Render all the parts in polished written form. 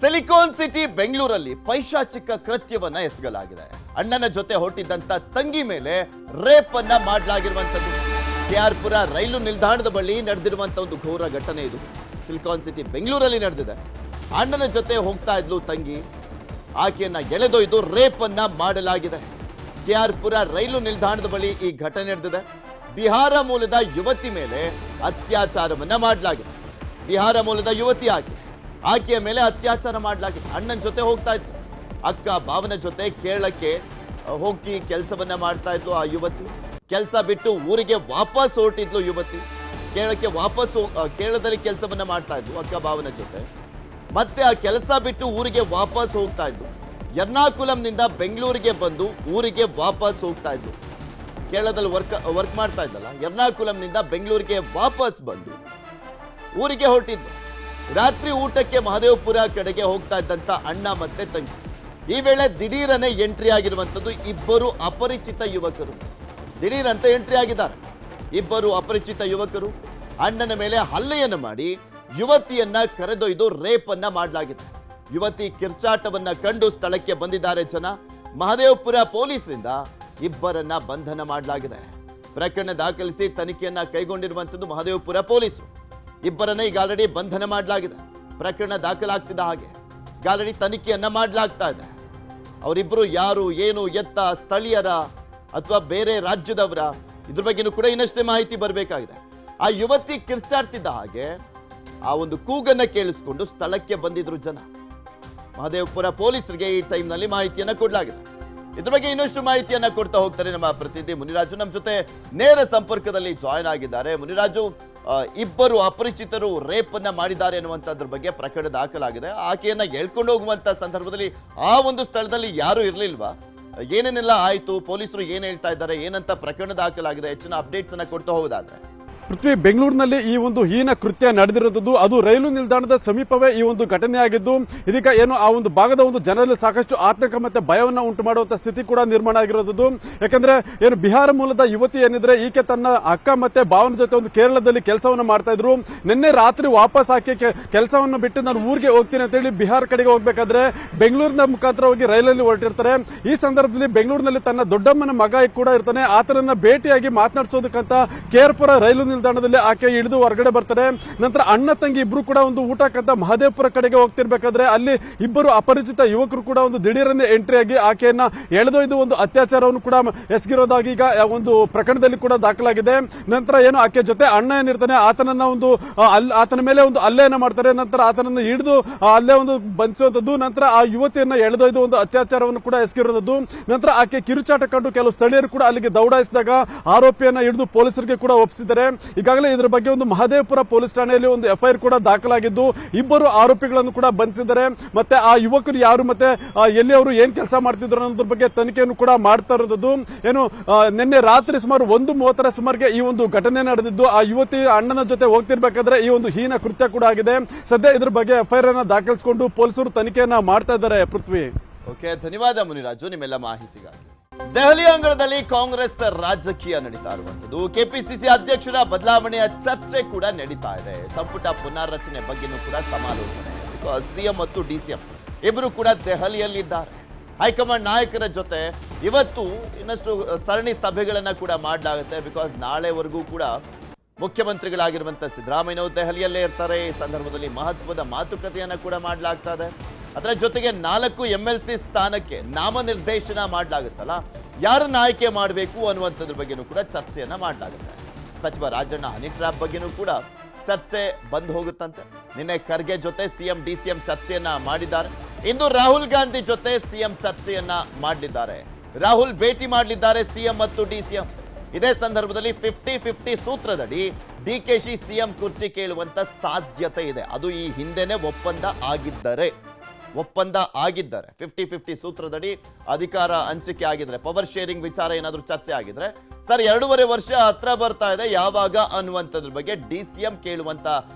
Silicon city ಬೆಂಗಳೂರಲ್ಲಿ ಪೈಶಾಚಿಕ ಕೃತ್ಯವನ್ನ ಎಸಗಲಾಗಿದೆ. ಅಣ್ಣನ ಜೊತೆ ಹೊರಟಿದ್ದಂತ ತಂಗಿ ಮೇಲೆ ರೇಪ್ ಅನ್ನ ಮಾಡಲಾಗಿರುವಂತದ್ದು. ಕೆಆರ್ಪುರ ರೈಲು ನಿಲ್ದಾಣದ ಬಳಿ ನಡೆದಿರುವಂತ ಒಂದು ಘೋರ ಘಟನೆ ಇದು. ಸಿಲಿಕಾನ್ ಸಿಟಿ ಬೆಂಗಳೂರಲ್ಲಿ ನಡೆದಿದೆ. ಅಣ್ಣನ ಜೊತೆ ಹೋಗ್ತಾ ಇದ್ಲು ತಂಗಿ, ಆಕೆಯನ್ನ ಎಳೆದೊಯ್ದು ರೇಪ್ ಅನ್ನ ಮಾಡಲಾಗಿದೆ. ಕೆಆರ್ಪುರ ರೈಲು ನಿಲ್ದಾಣದ ಬಳಿ ಈ ಘಟನೆ ನಡೆದಿದೆ. ಬಿಹಾರ ಮೂಲದ ಯುವತಿ ಮೇಲೆ ಅತ್ಯಾಚಾರವನ್ನ ಮಾಡಲಾಗಿದೆ. ಬಿಹಾರ ಮೂಲದ ಯುವತಿ ಆಕೆಯ ಮೇಲೆ ಅತ್ಯಾಚಾರ ಮಾಡಲಾಗಿದೆ. ಅಣ್ಣನ ಜೊತೆ ಹೋಗ್ತಾ ಇದ್ಲು, ಅಕ್ಕ ಭಾವನ ಜೊತೆ ಕೇರಳಕ್ಕೆ ಹೋಗಿ ಕೆಲಸವನ್ನ ಮಾಡ್ತಾ ಇದ್ಲು ಆ ಯುವತಿ. ಕೆಲಸ ಬಿಟ್ಟು ಊರಿಗೆ ವಾಪಸ್ ಹೊರಟಿದ್ಲು ಯುವತಿ. ಕೇರಳಕ್ಕೆ ಕೇರಳದಲ್ಲಿ ಕೆಲಸವನ್ನ ಮಾಡ್ತಾ ಇದ್ಲು ಅಕ್ಕ ಭಾವನ ಜೊತೆ. ಮತ್ತೆ ಆ ಕೆಲಸ ಬಿಟ್ಟು ಊರಿಗೆ ವಾಪಸ್ ಹೋಗ್ತಾ ಇದ್ಲು. ಎರ್ನಾಕುಲಂನಿಂದ ಬೆಂಗಳೂರಿಗೆ ಬಂದು ಊರಿಗೆ ವಾಪಸ್ ಹೋಗ್ತಾ ಇದ್ಲು. ಕೇರಳದಲ್ಲಿ ವರ್ಕ್ ಮಾಡ್ತಾ ಇದ್ದಲ್ಲ, ಎರ್ನಾಕುಲಂನಿಂದ ಬೆಂಗಳೂರಿಗೆ ವಾಪಸ್ ಬಂದು ಊರಿಗೆ ಹೊರಟಿದ್ಲು. ರಾತ್ರಿ ಊಟಕ್ಕೆ ಮಹದೇವಪುರ ಕಡೆಗೆ ಹೋಗ್ತಾ ಇದ್ದಂತ ಅಣ್ಣ ಮತ್ತೆ ತಂಗಿ. ಈ ವೇಳೆ ದಿಢೀರನೆ ಎಂಟ್ರಿ ಆಗಿರುವಂತದ್ದು ಇಬ್ಬರು ಅಪರಿಚಿತ ಯುವಕರು. ದಿಢೀರಂತ ಎಂಟ್ರಿ ಆಗಿದ್ದಾರೆ. ಇಬ್ಬರು ಅಪರಿಚಿತ ಯುವಕರು ಅಣ್ಣನ ಮೇಲೆ ಹಲ್ಲೆಯನ್ನು ಮಾಡಿ ಯುವತಿಯನ್ನ ಕರೆದೊಯ್ದು ರೇಪ್ ಅನ್ನ ಮಾಡಲಾಗಿದೆ. ಯುವತಿ ಕಿರ್ಚಾಟವನ್ನ ಕಂಡು ಸ್ಥಳಕ್ಕೆ ಬಂದಿದ್ದಾರೆ ಜನ. ಮಹದೇವಪುರ ಪೊಲೀಸರಿಂದ ಇಬ್ಬರನ್ನ ಬಂಧನ ಮಾಡಲಾಗಿದೆ. ಪ್ರಕರಣ ದಾಖಲಿಸಿ ತನಿಖೆಯನ್ನ ಕೈಗೊಂಡಿರುವಂತದ್ದು ಮಹದೇವಪುರ ಪೊಲೀಸರು. ಇಬ್ಬರನ್ನ ಈಗ ಆಲ್ರೆಡಿ ಬಂಧನ ಮಾಡಲಾಗಿದೆ. ಪ್ರಕರಣ ದಾಖಲಾಗ್ತಿದ್ದ ಹಾಗೆ ಈಗ ಆಲ್ರೆಡಿ ತನಿಖೆಯನ್ನ ಮಾಡಲಾಗ್ತಾ ಇದೆ. ಅವರಿಬ್ಬರು ಯಾರು, ಏನು, ಎತ್ತ, ಸ್ಥಳೀಯರ ಅಥವಾ ಬೇರೆ ರಾಜ್ಯದವರ, ಇದ್ರ ಬಗ್ಗೆನೂ ಕೂಡ ಇನ್ನಷ್ಟೇ ಮಾಹಿತಿ ಬರಬೇಕಾಗಿದೆ. ಆ ಯುವತಿ ಕಿರ್ಚಾಡ್ತಿದ್ದ ಹಾಗೆ ಆ ಒಂದು ಕೂಗನ್ನ ಕೇಳಿಸ್ಕೊಂಡು ಸ್ಥಳಕ್ಕೆ ಬಂದಿದ್ರು ಜನ. ಮಹದೇವಪುರ ಪೊಲೀಸರಿಗೆ ಈ ಟೈಮ್ನಲ್ಲಿ ಮಾಹಿತಿಯನ್ನ ಕೊಡಲಾಗಿದೆ. ಇದ್ರ ಬಗ್ಗೆ ಇನ್ನಷ್ಟು ಮಾಹಿತಿಯನ್ನ ಕೊಡ್ತಾ ಹೋಗ್ತಾರೆ ನಮ್ಮ ಪ್ರತಿನಿಧಿ ಮುನಿರಾಜು. ನಮ್ಮ ಜೊತೆ ನೇರ ಸಂಪರ್ಕದಲ್ಲಿ ಜಾಯ್ನ್ ಆಗಿದ್ದಾರೆ. ಮುನಿರಾಜು, ಇಬ್ಬರು ಅಪರಿಚಿತರು ರೇಪ್ ಅನ್ನ ಮಾಡಿದ್ದಾರೆ ಅನ್ನುವಂಥದ್ರ ಬಗ್ಗೆ ಪ್ರಕರಣ ದಾಖಲಾಗಿದೆ. ಆಕೆಯನ್ನ ಎಳ್ಕೊಂಡು ಹೋಗುವಂತ ಸಂದರ್ಭದಲ್ಲಿ ಆ ಒಂದು ಸ್ಥಳದಲ್ಲಿ ಯಾರು ಇರ್ಲಿಲ್ವಾ? ಏನೇನೆಲ್ಲ ಆಯ್ತು, ಪೊಲೀಸರು ಏನ್ ಹೇಳ್ತಾ ಇದ್ದಾರೆ, ಏನಂತ ಪ್ರಕರಣ ದಾಖಲಾಗಿದೆ, ಹೆಚ್ಚಿನ ಅಪ್ಡೇಟ್ಸ್ ಅನ್ನ ಕೊಡ್ತಾ ಹೋಗೋದಾದ್ರೆ? ಪೃಥ್ವಿ, ಬೆಂಗಳೂರಿನಲ್ಲಿ ಈ ಒಂದು ಹೀನ ಕೃತ್ಯ ನಡೆದಿರುವುದು ಅದು ರೈಲು ನಿಲ್ದಾಣದ ಸಮೀಪವೇ ಈ ಒಂದು ಘಟನೆ ಆಗಿದ್ದು, ಇದೀಗ ಏನು ಆ ಒಂದು ಭಾಗದ ಒಂದು ಜನರಲ್ಲಿ ಸಾಕಷ್ಟು ಆತಂಕ ಮತ್ತೆ ಭಯವನ್ನ ಉಂಟು ಮಾಡುವಂತ ಸ್ಥಿತಿ ಕೂಡ ನಿರ್ಮಾಣ ಆಗಿರೋದು. ಯಾಕಂದ್ರೆ ಏನು ಬಿಹಾರ ಮೂಲದ ಯುವತಿ ಏನಿದ್ರೆ ಈಕೆ ತನ್ನ ಅಕ್ಕ ಮತ್ತೆ ಭಾವನ ಜೊತೆ ಒಂದು ಕೇರಳದಲ್ಲಿ ಕೆಲಸವನ್ನ ಮಾಡ್ತಾ ಇದ್ರು. ನಿನ್ನೆ ರಾತ್ರಿ ವಾಪಸ್ ಆಕೆ ಕೆಲಸವನ್ನ ಬಿಟ್ಟು ನಾನು ಊರಿಗೆ ಹೋಗ್ತೀನಿ ಅಂತ ಹೇಳಿ ಬಿಹಾರ ಕಡೆಗೆ ಹೋಗ್ಬೇಕಾದ್ರೆ ಬೆಂಗಳೂರಿನ ಮುಖಾಂತರ ಹೋಗಿ ರೈಲಲ್ಲಿ ಹೊರಟಿರ್ತಾರೆ. ಈ ಸಂದರ್ಭದಲ್ಲಿ ಬೆಂಗಳೂರಿನಲ್ಲಿ ತನ್ನ ದೊಡ್ಡಮ್ಮನ ಮಗ ಕೂಡ ಇರ್ತಾನೆ. ಆತನನ್ನ ಭೇಟಿಯಾಗಿ ಮಾತನಾಡಿಸೋದಕ್ಕಂತ ಕೆಆರ್ಪುರ ರೈಲು ನಿಲ್ದಾಣದಲ್ಲಿ ಆಕೆ ಇಳಿದು ಹೊರಗಡೆ ಬರ್ತಾರೆ. ನಂತರ ಅಣ್ಣ ತಂಗಿ ಇಬ್ರು ಕೂಡ ಒಂದು ಊಟಕ್ಕಂತ ಮಹದೇವಪುರ ಕಡೆಗೆ ಹೋಗ್ತಿರ್ಬೇಕಾದ್ರೆ ಅಲ್ಲಿ ಇಬ್ಬರು ಅಪರಿಚಿತ ಯುವಕರು ಕೂಡ ಒಂದು ದಿಢೀರನ್ನೇ ಎಂಟ್ರಿ ಆಗಿ ಆಕೆಯನ್ನ ಎಳೆದೊಯ್ದು ಒಂದು ಅತ್ಯಾಚಾರವನ್ನು ಕೂಡ ಎಸಗಿರೋದಾಗಿ ಈಗ ಒಂದು ಪ್ರಕರಣದಲ್ಲಿ ಕೂಡ ದಾಖಲಾಗಿದೆ. ನಂತರ ಏನು ಆಕೆ ಜೊತೆ ಅಣ್ಣ ಏನಿರ್ತಾನೆ ಆತನನ್ನ ಒಂದು ಆತನ ಮೇಲೆ ಒಂದು ಹಲ್ಲೆಯನ್ನ ಮಾಡ್ತಾರೆ. ನಂತರ ಆತನನ್ನು ಹಿಡಿದು ಅಲ್ಲೇ ಒಂದು ಬಂಧಿಸುವಂತದ್ದು. ನಂತರ ಆ ಯುವತಿಯನ್ನ ಎಳೆದೊಯ್ದು ಒಂದು ಅತ್ಯಾಚಾರವನ್ನು ಕೂಡ ಎಸಗಿರೋದು. ನಂತರ ಆಕೆ ಕಿರುಚಾಟ ಕಂಡು ಕೆಲವು ಸ್ಥಳೀಯರು ಕೂಡ ಅಲ್ಲಿಗೆ ದೌಡಾಯಿಸಿದಾಗ ಆರೋಪಿಯನ್ನ ಹಿಡಿದು ಪೊಲೀಸರಿಗೆ ಕೂಡ ಒಪ್ಪಿಸಿದ್ದಾರೆ. ಈಗಾಗಲೇ ಇದರ ಬಗ್ಗೆ ಒಂದು ಮಹದೇವಪುರ ಪೊಲೀಸ್ ಠಾಣೆಯಲ್ಲಿ ಒಂದು ಎಫ್ಐಆರ್ ಕೂಡ ದಾಖಲಾಗಿದ್ದು ಇಬ್ಬರು ಆರೋಪಿಗಳನ್ನು ಕೂಡ ಬಂಧಿಸಿದ್ದಾರೆ. ಮತ್ತೆ ಆ ಯುವಕರು ಯಾರು ಮತ್ತೆ ಎಲ್ಲಿ ಅವರು ಏನ್ ಕೆಲಸ ಮಾಡ್ತಿದ್ರು ಅನ್ನೋದ್ರ ಬಗ್ಗೆ ತನಿಖೆಯನ್ನು ಕೂಡ ಮಾಡ್ತಾ ಇರೋದು. ಏನು ನಿನ್ನೆ ರಾತ್ರಿ ಸುಮಾರು 1:30 ಸುಮಾರಿಗೆ ಈ ಒಂದು ಘಟನೆ ನಡೆದಿದ್ದು ಆ ಯುವತಿ ಅಣ್ಣನ ಜೊತೆ ಹೋಗ್ತಿರ್ಬೇಕಾದ್ರೆ ಈ ಒಂದು ಹೀನ ಕೃತ್ಯ ಕೂಡ ಆಗಿದೆ. ಸದ್ಯ ಇದ್ರ ಬಗ್ಗೆ ಎಫ್ಐಆರ್ ಅನ್ನ ದಾಖಲಿಸಿಕೊಂಡು ಪೊಲೀಸರು ತನಿಖೆಯನ್ನ ಮಾಡ್ತಾ ಇದ್ದಾರೆ. ಪೃಥ್ವಿ, ಓಕೆ, ಧನ್ಯವಾದ ಮುನಿರಾಜು ನಿಮ್ಮೆಲ್ಲ ಮಾಹಿತಿಗಾಗಿ. ದೆಹಲಿ ಅಂಗಳದಲ್ಲಿ ಕಾಂಗ್ರೆಸ್ ರಾಜಕೀಯ ನಡೀತಾ ಇರುವಂತದ್ದು. ಕೆಪಿಸಿಸಿ ಅಧ್ಯಕ್ಷರ ಬದಲಾವಣೆಯ ಚರ್ಚೆ ಕೂಡ ನಡೀತಾ ಇದೆ. ಸಂಪುಟ ಪುನರ್ರಚನೆ ಬಗ್ಗೆನೂ ಕೂಡ ಸಮಾಲೋಚನೆ. ಸಿಎಂ ಮತ್ತು ಡಿಸಿಎಂ ಇಬ್ಬರು ಕೂಡ ದೆಹಲಿಯಲ್ಲಿದ್ದಾರೆ. ಹೈಕಮಾಂಡ್ ನಾಯಕರ ಜೊತೆ ಇವತ್ತು ಇನ್ನಷ್ಟು ಸರಣಿ ಸಭೆಗಳನ್ನ ಕೂಡ ಮಾಡಲಾಗುತ್ತೆ. ಬಿಕಾಸ್ ನಾಳೆವರೆಗೂ ಕೂಡ ಮುಖ್ಯಮಂತ್ರಿಗಳಾಗಿರುವಂತಹ ಸಿದ್ದರಾಮಯ್ಯ ದೆಹಲಿಯಲ್ಲೇ ಇರ್ತಾರೆ. ಈ ಸಂದರ್ಭದಲ್ಲಿ ಮಹತ್ವದ ಮಾತುಕತೆಯನ್ನ ಕೂಡ ಮಾಡಲಾಗ್ತಾ ಇದೆ. ಅದರ ಜೊತೆಗೆ 4 MLC ಸ್ಥಾನಕ್ಕೆ ನಾಮನಿರ್ದೇಶನ ಮಾಡಲಾಗುತ್ತಲ್ಲ, ಯಾರನ್ನ ಆಯ್ಕೆ ಮಾಡಬೇಕು ಅನ್ನುವಂಥದ್ರ ಬಗ್ಗೆನೂ ಕೂಡ ಚರ್ಚೆಯನ್ನ ಮಾಡಲಾಗುತ್ತೆ. ಸಚಿವ ರಾಜಣ್ಣ ಹನಿ ಟ್ರ್ಯಾಪ್ ಬಗ್ಗೆನೂ ಕೂಡ ಚರ್ಚೆ ಬಂದು ಹೋಗುತ್ತಂತೆ. ನಿನ್ನೆ ಖರ್ಗೆ ಜೊತೆ ಸಿಎಂ ಡಿಸಿಎಂ ಚರ್ಚೆಯನ್ನ ಮಾಡಿದ್ದಾರೆ. ಇಂದು ರಾಹುಲ್ ಗಾಂಧಿ ಜೊತೆ ಸಿಎಂ ಚರ್ಚೆಯನ್ನ ಮಾಡಲಿದ್ದಾರೆ. ರಾಹುಲ್ ಭೇಟಿ ಮಾಡಲಿದ್ದಾರೆ ಸಿಎಂ ಮತ್ತು ಡಿಸಿಎಂ. ಇದೇ ಸಂದರ್ಭದಲ್ಲಿ 50-50 ಸೂತ್ರದಡಿ ಡಿಕೆಶಿ ಸಿಎಂ ಕುರ್ಚಿ ಕೇಳುವಂತ ಸಾಧ್ಯತೆ ಇದೆ. ಅದು ಈ ಹಿಂದೆನೆ ಒಪ್ಪಂದ ಆಗಿದ್ದರೆ 50-50 ಸೂತ್ರದಡಿ ಅಧಿಕಾರ ಹಂಚಿಕೆ ಆಗಿದ್ರೆ, ಪವರ್ ಶೇರಿಂಗ್ ವಿಚಾರ ಏನಾದರೂ ಚರ್ಚೆ ಆಗಿದ್ರೆ, ಸರ್ 2.5 ವರ್ಷ ಹತ್ರ ಬರ್ತಾ ಇದೆ ಯಾವಾಗ ಅನ್ನುವಂಥದ್ರ ಬಗ್ಗೆ ಡಿಸಿಎಂ ಕೇಳುವಂತ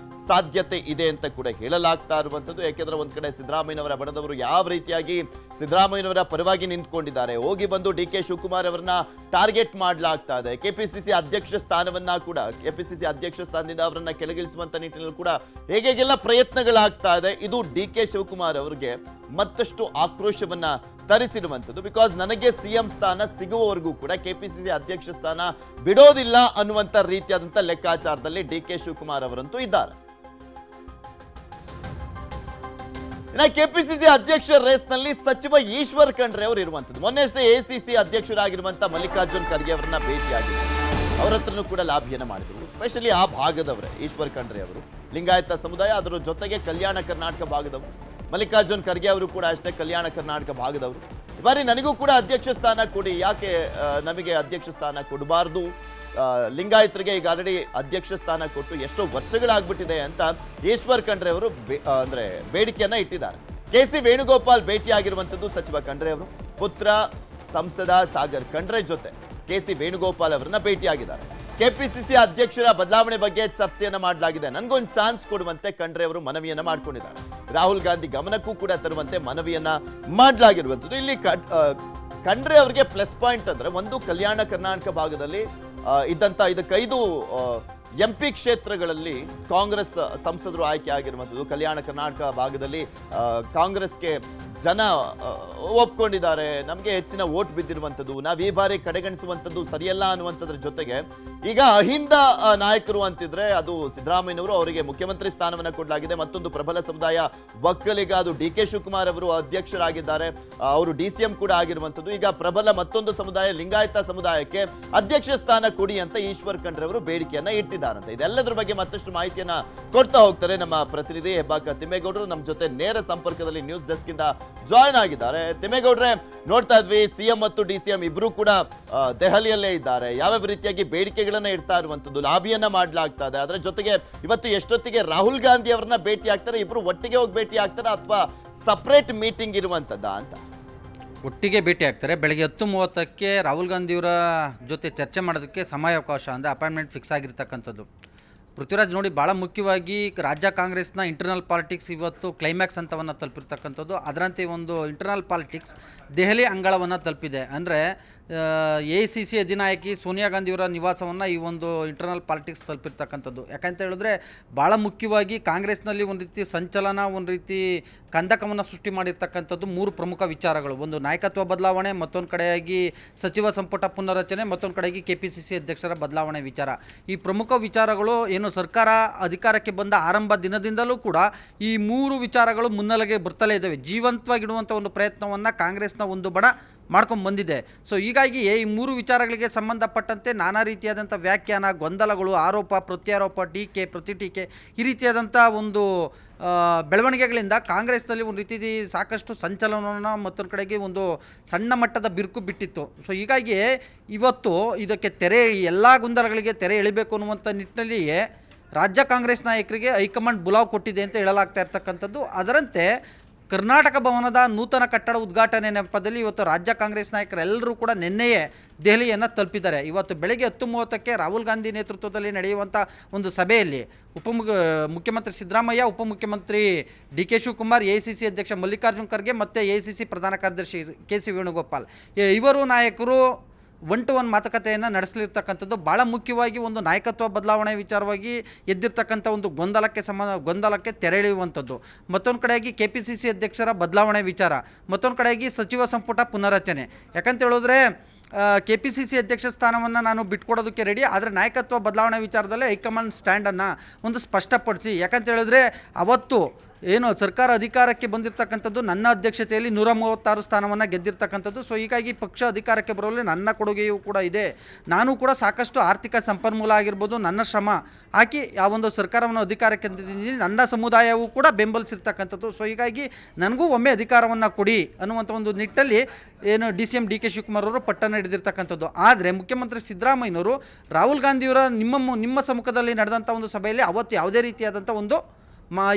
ಸಾಧ್ಯತೆ ಇದೆ ಅಂತ ಕೂಡ ಹೇಳಲಾಗ್ತಾ ಇರುವಂಥದ್ದು. ಯಾಕೆಂದ್ರೆ ಒಂದ್ ಕಡೆ ಸಿದ್ದರಾಮಯ್ಯನವರ ಬಣದವರು ಯಾವ ರೀತಿಯಾಗಿ ಸಿದ್ದರಾಮಯ್ಯನವರ ಪರವಾಗಿ ನಿಂತ್ಕೊಂಡಿದ್ದಾರೆ, ಹೋಗಿ ಬಂದು ಡಿ ಕೆ ಶಿವಕುಮಾರ್ ಅವರನ್ನ ಟಾರ್ಗೆಟ್ ಮಾಡಲಾಗ್ತಾ ಇದೆ. ಕೆಪಿಸಿಸಿ ಅಧ್ಯಕ್ಷ ಸ್ಥಾನವನ್ನ ಕೂಡ ಕೆಪಿಸಿಸಿ ಅಧ್ಯಕ್ಷ ಸ್ಥಾನದಿಂದ ಅವರನ್ನ ಕೆಳಗಿಳಿಸುವಂತ ನಿಟ್ಟಿನಲ್ಲಿ ಕೂಡ ಹೇಗೆಲ್ಲ ಪ್ರಯತ್ನಗಳಾಗ್ತಾ ಇದೆ. ಇದು ಡಿ ಕೆ ಶಿವಕುಮಾರ್ ಅವರಿಗೆ ಮತ್ತಷ್ಟು ಆಕ್ರೋಶವನ್ನ ತರಿಸಿರುವಂಥದ್ದು. ಬಿಕಾಸ್ ನನಗೆ ಸಿಎಂ ಸ್ಥಾನ ಸಿಗುವವರೆಗೂ ಕೂಡ ಕೆಪಿಸಿಸಿ ಅಧ್ಯಕ್ಷ ಸ್ಥಾನ ಬಿಡೋದಿಲ್ಲ ಅನ್ನುವಂಥ ರೀತಿಯಾದಂಥ ಲೆಕ್ಕಾಚಾರದಲ್ಲಿ ಡಿ ಕೆ ಶಿವಕುಮಾರ್ ಅವರಂತೂ ಇದ್ದಾರೆ. ಇನ್ನು ಕೆಪಿಸಿಸಿ ಅಧ್ಯಕ್ಷ ರೇಸ್ನಲ್ಲಿ ಸಚಿವ ಈಶ್ವರ್ ಖಂಡ್ರೆ ಅವರು ಇರುವಂಥದ್ದು. ಮೊನ್ನೆಷ್ಟೇ ಎಸಿಸಿ ಅಧ್ಯಕ್ಷರಾಗಿರುವಂಥ ಮಲ್ಲಿಕಾರ್ಜುನ್ ಖರ್ಗೆ ಅವರನ್ನ ಭೇಟಿಯಾಗಿದ್ದಾರೆ. ಅವರ ಹತ್ರನೂ ಕೂಡ ಲಾಭಿಯನ್ನ ಮಾಡಿದರು. ಸ್ಪೆಷಲಿ ಆ ಭಾಗದವರೇ ಈಶ್ವರ್ ಖಂಡ್ರೆ ಅವರು, ಲಿಂಗಾಯತ ಸಮುದಾಯ, ಅದರ ಜೊತೆಗೆ ಕಲ್ಯಾಣ ಕರ್ನಾಟಕ ಭಾಗದವರು. ಮಲ್ಲಿಕಾರ್ಜುನ್ ಖರ್ಗೆ ಅವರು ಕೂಡ ಅಷ್ಟೇ ಕಲ್ಯಾಣ ಕರ್ನಾಟಕ ಭಾಗದವರು. ಈ ಬಾರಿ ನನಗೂ ಕೂಡ ಅಧ್ಯಕ್ಷ ಸ್ಥಾನ ಕೊಡಿ, ಯಾಕೆ ನಮಗೆ ಅಧ್ಯಕ್ಷ ಸ್ಥಾನ ಕೊಡಬಾರ್ದು, ಲಿಂಗಾಯತರಿಗೆ ಈಗ ಆಲ್ರೆಡಿ ಅಧ್ಯಕ್ಷ ಸ್ಥಾನ ಕೊಟ್ಟು ಎಷ್ಟೋ ವರ್ಷಗಳಾಗ್ಬಿಟ್ಟಿದೆ ಅಂತ ಈಶ್ವರ್ ಖಂಡ್ರೆ ಅವರು ಅಂದ್ರೆ ಬೇಡಿಕೆಯನ್ನ ಇಟ್ಟಿದ್ದಾರೆ. ಕೆ.ಸಿ. ವೇಣುಗೋಪಾಲ್ ಭೇಟಿಯಾಗಿರುವಂಥದ್ದು ಸಚಿವ ಖಂಡ್ರೆ ಅವರು. ಪುತ್ರ ಸಂಸದ ಸಾಗರ್ ಖಂಡ್ರೆ ಜೊತೆ ಕೆ.ಸಿ. ವೇಣುಗೋಪಾಲ್ ಅವರನ್ನ ಭೇಟಿಯಾಗಿದ್ದಾರೆ. ಕೆಪಿಸಿಸಿ ಅಧ್ಯಕ್ಷರ ಬದಲಾವಣೆ ಬಗ್ಗೆ ಚರ್ಚೆಯನ್ನ ಮಾಡಲಾಗಿದೆ. ನನಗೊಂದು ಚಾನ್ಸ್ ಕೊಡುವಂತೆ ಖಂಡ್ರೆ ಅವರು ಮನವಿಯನ್ನ ಮಾಡ್ಕೊಂಡಿದ್ದಾರೆ. ರಾಹುಲ್ ಗಾಂಧಿ ಗಮನಕ್ಕೂ ಕೂಡ ತರುವಂತೆ ಮನವಿಯನ್ನ ಮಾಡಲಾಗಿರುವಂಥದ್ದು. ಇಲ್ಲಿ ಖಂಡ್ರೆ ಅವರಿಗೆ ಪ್ಲಸ್ ಪಾಯಿಂಟ್ ಅಂದ್ರೆ, ಒಂದು, ಕಲ್ಯಾಣ ಕರ್ನಾಟಕ ಭಾಗದಲ್ಲಿ ಇದ್ದಂತ 5 ಎಂಪಿ ಕ್ಷೇತ್ರಗಳಲ್ಲಿ ಕಾಂಗ್ರೆಸ್ ಸಂಸದರು ಆಯ್ಕೆ ಆಗಿರುವಂಥದ್ದು. ಕಲ್ಯಾಣ ಕರ್ನಾಟಕ ಭಾಗದಲ್ಲಿ ಕಾಂಗ್ರೆಸ್ಗೆ ಜನ ಒಪ್ಕೊಂಡಿದ್ದಾರೆ, ನಮಗೆ ಹೆಚ್ಚಿನ ವೋಟ್ ಬಿದ್ದಿರುವಂಥದ್ದು, ನಾವು ಈ ಬಾರಿ ಕಡೆಗಣಿಸುವಂಥದ್ದು ಸರಿಯಲ್ಲ ಅನ್ನುವಂಥದ್ರ ಜೊತೆಗೆ ಈಗ ಅಹಿಂದ ನಾಯಕರು ಅಂತಿದ್ರೆ ಅದು ಸಿದ್ದರಾಮಯ್ಯನವರು, ಅವರಿಗೆ ಮುಖ್ಯಮಂತ್ರಿ ಸ್ಥಾನವನ್ನು ಕೊಡಲಾಗಿದೆ. ಮತ್ತೊಂದು ಪ್ರಬಲ ಸಮುದಾಯ ಒಕ್ಕಲಿಗ, ಅದು ಡಿ ಕೆ ಶಿವಕುಮಾರ್ ಅವರು ಅಧ್ಯಕ್ಷರಾಗಿದ್ದಾರೆ, ಅವರು DCM ಕೂಡ ಆಗಿರುವಂಥದ್ದು. ಈಗ ಪ್ರಬಲ ಮತ್ತೊಂದು ಸಮುದಾಯ ಲಿಂಗಾಯತ ಸಮುದಾಯಕ್ಕೆ ಅಧ್ಯಕ್ಷ ಸ್ಥಾನ ಕೊಡಿ ಅಂತ ಈಶ್ವರ್ ಖಂಡ್ರೆ ಅವರು ಬೇಡಿಕೆಯನ್ನ ಇಟ್ಟಿದ್ದಾರಂತೆ. ಇದೆಲ್ಲದರ ಬಗ್ಗೆ ಮತ್ತಷ್ಟು ಮಾಹಿತಿಯನ್ನ ಕೊಡ್ತಾ ಹೋಗ್ತಾರೆ ನಮ್ಮ ಪ್ರತಿನಿಧಿ ಹೆಬ್ಬಾಕ ತಿಮ್ಮೇಗೌಡರು. ನಮ್ಮ ಜೊತೆ ನೇರ ಸಂಪರ್ಕದಲ್ಲಿ ನ್ಯೂಸ್ ಡೆಸ್ಕ್ ಇಂದ ಜಾಯ್ನ್ ಆಗಿದ್ದಾರೆ. ತಿಮ್ಮೇಗೌಡ್ರೆ, ನೋಡ್ತಾ ಇದ್ವಿ ಸಿಎಂ ಮತ್ತು DCM ಇಬ್ರು ಕೂಡ ದೆಹಲಿಯಲ್ಲೇ ಇದ್ದಾರೆ. ಯಾವ್ಯಾವ ರೀತಿಯಾಗಿ ಬೇಡಿಕೆಗಳನ್ನ ಇಡ್ತಾ ಇರುವಂತದ್ದು, ಲಾಬಿಯನ್ನ ಮಾಡಲಾಗ್ತಾ ಇದೆ. ಅದರ ಜೊತೆಗೆ ಇವತ್ತು ಎಷ್ಟೊತ್ತಿಗೆ ರಾಹುಲ್ ಗಾಂಧಿ ಅವರನ್ನ ಭೇಟಿ ಆಗ್ತಾರೆ, ಇಬ್ರು ಒಟ್ಟಿಗೆ ಹೋಗಿ ಭೇಟಿ ಆಗ್ತಾರ ಅಥವಾ ಸಪರೇಟ್ ಮೀಟಿಂಗ್ ಇರುವಂತದ್ದ ಅಂತ? ಒಟ್ಟಿಗೆ ಭೇಟಿ ಆಗ್ತಾರೆ. ಬೆಳಗ್ಗೆ 10:30ಕ್ಕೆ ರಾಹುಲ್ ಗಾಂಧಿಯವರ ಜೊತೆ ಚರ್ಚೆ ಮಾಡೋದಕ್ಕೆ ಸಮಯಾವಕಾಶ ಅಂದರೆ ಅಪಾಯಿಂಟ್ಮೆಂಟ್ ಫಿಕ್ಸ್ ಆಗಿರ್ತಕ್ಕಂಥದ್ದು. ಪೃಥ್ವಿರಾಜ್, ನೋಡಿ, ಭಾಳ ಮುಖ್ಯವಾಗಿ ರಾಜ್ಯ ಕಾಂಗ್ರೆಸ್ನ ಇಂಟರ್ನಲ್ ಪಾಲಿಟಿಕ್ಸ್ ಇವತ್ತು ಕ್ಲೈಮ್ಯಾಕ್ಸ್ ಹಂತವನ್ನು ತಲುಪಿರ್ತಕ್ಕಂಥದ್ದು. ಅದರಂತೆ ಒಂದು ಇಂಟರ್ನಲ್ ಪಾಲಿಟಿಕ್ಸ್ ದೆಹಲಿ ಅಂಗಳವನ್ನು ತಲುಪಿದೆ. ಅಂದರೆ AICC ಅಧಿನಾಯಕಿ ಸೋನಿಯಾ ಗಾಂಧಿಯವರ ನಿವಾಸವನ್ನು ಈ ಒಂದು ಇಂಟರ್ನಲ್ ಪಾಲಿಟಿಕ್ಸ್ ತಲುಪಿರ್ತಕ್ಕಂಥದ್ದು. ಯಾಕಂತ ಹೇಳಿದ್ರೆ ಭಾಳ ಮುಖ್ಯವಾಗಿ ಕಾಂಗ್ರೆಸ್ನಲ್ಲಿ ಒಂದು ರೀತಿ ಸಂಚಲನ, ಒಂದು ರೀತಿ ಕಂದಕವನ್ನು ಸೃಷ್ಟಿ ಮಾಡಿರ್ತಕ್ಕಂಥದ್ದು 3 ಪ್ರಮುಖ ವಿಚಾರಗಳು. ಒಂದು ನಾಯಕತ್ವ ಬದಲಾವಣೆ, ಮತ್ತೊಂದು ಕಡೆಯಾಗಿ ಸಚಿವ ಸಂಪುಟ ಪುನರಚನೆ, ಮತ್ತೊಂದು ಕಡೆಗೆ KPCC ಅಧ್ಯಕ್ಷರ ಬದಲಾವಣೆ ವಿಚಾರ. ಈ ಪ್ರಮುಖ ವಿಚಾರಗಳು ಏನು ಸರ್ಕಾರ ಅಧಿಕಾರಕ್ಕೆ ಬಂದ ಆರಂಭ ದಿನದಿಂದಲೂ ಕೂಡ ಈ 3 ವಿಚಾರಗಳು ಮುನ್ನೆಲೆಗೆ ಬರ್ತಲೇ ಇದ್ದಾವೆ. ಜೀವಂತವಾಗಿಡುವಂಥ ಒಂದು ಪ್ರಯತ್ನವನ್ನು ಕಾಂಗ್ರೆಸ್ನ ಒಂದು ಬಣ ಮಾಡ್ಕೊಂಡು ಬಂದಿದೆ. ಸೊ ಹೀಗಾಗಿ ಈ 3 ವಿಚಾರಗಳಿಗೆ ಸಂಬಂಧಪಟ್ಟಂತೆ ನಾನಾ ರೀತಿಯಾದಂಥ ವ್ಯಾಖ್ಯಾನ, ಗೊಂದಲಗಳು, ಆರೋಪ ಪ್ರತ್ಯಾರೋಪ, ಟೀಕೆ ಪ್ರತಿಟೀಕೆ, ಈ ರೀತಿಯಾದಂಥ ಒಂದು ಬೆಳವಣಿಗೆಗಳಿಂದ ಕಾಂಗ್ರೆಸ್ನಲ್ಲಿ ಒಂದು ರೀತಿ ಸಾಕಷ್ಟು ಸಂಚಲನವನ್ನು, ಮತ್ತೊಂದು ಕಡೆಗೆ ಒಂದು ಸಣ್ಣ ಮಟ್ಟದ ಬಿರುಕು ಬಿಟ್ಟಿತ್ತು. ಸೊ ಹೀಗಾಗಿ ಇವತ್ತು ಇದಕ್ಕೆ ಎಲ್ಲ ಗೊಂದಲಗಳಿಗೆ ತೆರೆ ಎಳಿಬೇಕು ಅನ್ನುವಂಥ ನಿಟ್ಟಿನಲ್ಲಿಯೇ ರಾಜ್ಯ ಕಾಂಗ್ರೆಸ್ ನಾಯಕರಿಗೆ ಹೈಕಮಾಂಡ್ ಬುಲಾವ್ ಕೊಟ್ಟಿದೆ ಅಂತ ಹೇಳಲಾಗ್ತಾ ಇರ್ತಕ್ಕಂಥದ್ದು. ಅದರಂತೆ ಕರ್ನಾಟಕ ಭವನದ ನೂತನ ಕಟ್ಟಡ ಉದ್ಘಾಟನೆ ನೆಪದಲ್ಲಿ ಇವತ್ತು ರಾಜ್ಯ ಕಾಂಗ್ರೆಸ್ ನಾಯಕರೆಲ್ಲರೂ ಕೂಡ ನಿನ್ನೆಯೇ ದೆಹಲಿಯನ್ನು ತಲುಪಿದ್ದಾರೆ. ಇವತ್ತು ಬೆಳಗ್ಗೆ 10:30ಕ್ಕೆ ರಾಹುಲ್ ಗಾಂಧಿ ನೇತೃತ್ವದಲ್ಲಿ ನಡೆಯುವಂಥ ಒಂದು ಸಭೆಯಲ್ಲಿ ಮುಖ್ಯಮಂತ್ರಿ ಸಿದ್ದರಾಮಯ್ಯ, ಉಪಮುಖ್ಯಮಂತ್ರಿ ಡಿ ಕೆ ಶಿವಕುಮಾರ್, AICC ಅಧ್ಯಕ್ಷ ಮಲ್ಲಿಕಾರ್ಜುನ್ ಖರ್ಗೆ ಮತ್ತು AICC ಪ್ರಧಾನ ಕಾರ್ಯದರ್ಶಿ ಕೆ.ಸಿ. ವೇಣುಗೋಪಾಲ್, ಇವರು ನಾಯಕರು 1-to-1 ಮಾತುಕತೆಯನ್ನು ನಡೆಸಲಿರ್ತಕ್ಕಂಥದ್ದು. ಭಾಳ ಮುಖ್ಯವಾಗಿ ಒಂದು ನಾಯಕತ್ವ ಬದಲಾವಣೆ ವಿಚಾರವಾಗಿ ಎದ್ದಿರ್ತಕ್ಕಂಥ ಒಂದು ಗೊಂದಲಕ್ಕೆ ತೆರೆ ಎಳೆಯುವಂಥದ್ದು. ಮತ್ತೊಂದು ಕಡೆಯಾಗಿ KPCC ಅಧ್ಯಕ್ಷರ ಬದಲಾವಣೆ ವಿಚಾರ, ಮತ್ತೊಂದು ಕಡೆಯಾಗಿ ಸಚಿವ ಸಂಪುಟ ಪುನರಚನೆ. ಯಾಕಂತ ಹೇಳಿದ್ರೆ KPCC ಅಧ್ಯಕ್ಷ ಸ್ಥಾನವನ್ನು ನಾನು ಬಿಟ್ಕೊಡೋದಕ್ಕೆ ರೆಡಿ, ಆದರೆ ನಾಯಕತ್ವ ಬದಲಾವಣೆ ವಿಚಾರದಲ್ಲಿ ಹೈಕಮಾಂಡ್ ಸ್ಟ್ಯಾಂಡನ್ನು ಒಂದು ಸ್ಪಷ್ಟಪಡಿಸಿ. ಯಾಕಂತ ಹೇಳಿದ್ರೆ ಅವತ್ತು ಏನು ಸರ್ಕಾರ ಅಧಿಕಾರಕ್ಕೆ ಬಂದಿರತಕ್ಕಂಥದ್ದು ನನ್ನ ಅಧ್ಯಕ್ಷತೆಯಲ್ಲಿ 136 ಸ್ಥಾನವನ್ನು ಗೆದ್ದಿರ್ತಕ್ಕಂಥದ್ದು. ಸೊ ಹೀಗಾಗಿ ಪಕ್ಷ ಅಧಿಕಾರಕ್ಕೆ ಬರೋಲ್ಲಿ ನನ್ನ ಕೊಡುಗೆಯೂ ಕೂಡ ಇದೆ. ನಾನು ಕೂಡ ಸಾಕಷ್ಟು ಆರ್ಥಿಕ ಸಂಪನ್ಮೂಲ ಆಗಿರ್ಬೋದು, ನನ್ನ ಶ್ರಮ ಹಾಕಿ ಆ ಒಂದು ಸರ್ಕಾರವನ್ನು ಅಧಿಕಾರಕ್ಕೆ ತಂದಿದ್ದೀನಿ, ನನ್ನ ಸಮುದಾಯವೂ ಕೂಡ ಬೆಂಬಲಿಸಿರ್ತಕ್ಕಂಥದ್ದು. ಸೊ ಹೀಗಾಗಿ ನನಗೂ ಒಮ್ಮೆ ಅಧಿಕಾರವನ್ನು ಕೊಡಿ ಅನ್ನುವಂಥ ಒಂದು ನಿಟ್ಟಲ್ಲಿ ಏನು DCM ಡಿ ಕೆ ಶಿವಕುಮಾರ್ ಅವರು ಪಟ್ಟನ್ನು ಹಿಡಿದಿರ್ತಕ್ಕಂಥದ್ದು. ಆದರೆ ಮುಖ್ಯಮಂತ್ರಿ ಸಿದ್ದರಾಮಯ್ಯನವರು ರಾಹುಲ್ ಗಾಂಧಿಯವರ ನಿಮ್ಮ ಸಮ್ಮುಖದಲ್ಲಿ ನಡೆದಂಥ ಒಂದು ಸಭೆಯಲ್ಲಿ ಅವತ್ತು ಯಾವುದೇ ರೀತಿಯಾದಂಥ ಒಂದು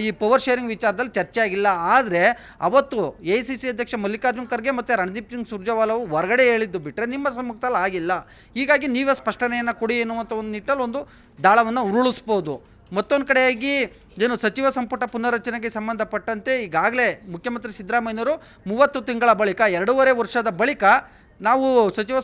ಈ ಪವರ್ ಶೇರಿಂಗ್ ವಿಚಾರದಲ್ಲಿ ಚರ್ಚೆ ಆಗಿಲ್ಲ. ಆದರೆ ಅವತ್ತು AICC ಅಧ್ಯಕ್ಷ ಮಲ್ಲಿಕಾರ್ಜುನ್ ಖರ್ಗೆ ಮತ್ತು ರಣದೀಪ್ ಸಿಂಗ್ ಸುರ್ಜೇವಾಲಾ ಹೊರಗಡೆ ಹೇಳಿದ್ದು ಬಿಟ್ಟರೆ ನಿಮ್ಮ ಸಮ್ಮುಖದಲ್ಲಿ ಆಗಿಲ್ಲ. ಹೀಗಾಗಿ ನೀವೇ ಸ್ಪಷ್ಟನೆಯನ್ನು ಕೊಡಿ ಎನ್ನುವಂಥ ಒಂದು ನಿಟ್ಟಲ್ಲಿ ಒಂದು ದಾಳವನ್ನು ಉರುಳಿಸ್ಬೋದು. ಮತ್ತೊಂದು ಕಡೆಯಾಗಿ ಏನು ಸಚಿವ ಸಂಪುಟ ಪುನರ್ರಚನೆಗೆ ಸಂಬಂಧಪಟ್ಟಂತೆ ಈಗಾಗಲೇ ಮುಖ್ಯಮಂತ್ರಿ ಸಿದ್ದರಾಮಯ್ಯನವರು 30 ತಿಂಗಳ ಬಳಿಕ 2.5 ವರ್ಷದ ಬಳಿಕ ನಾವು ಸಚಿವ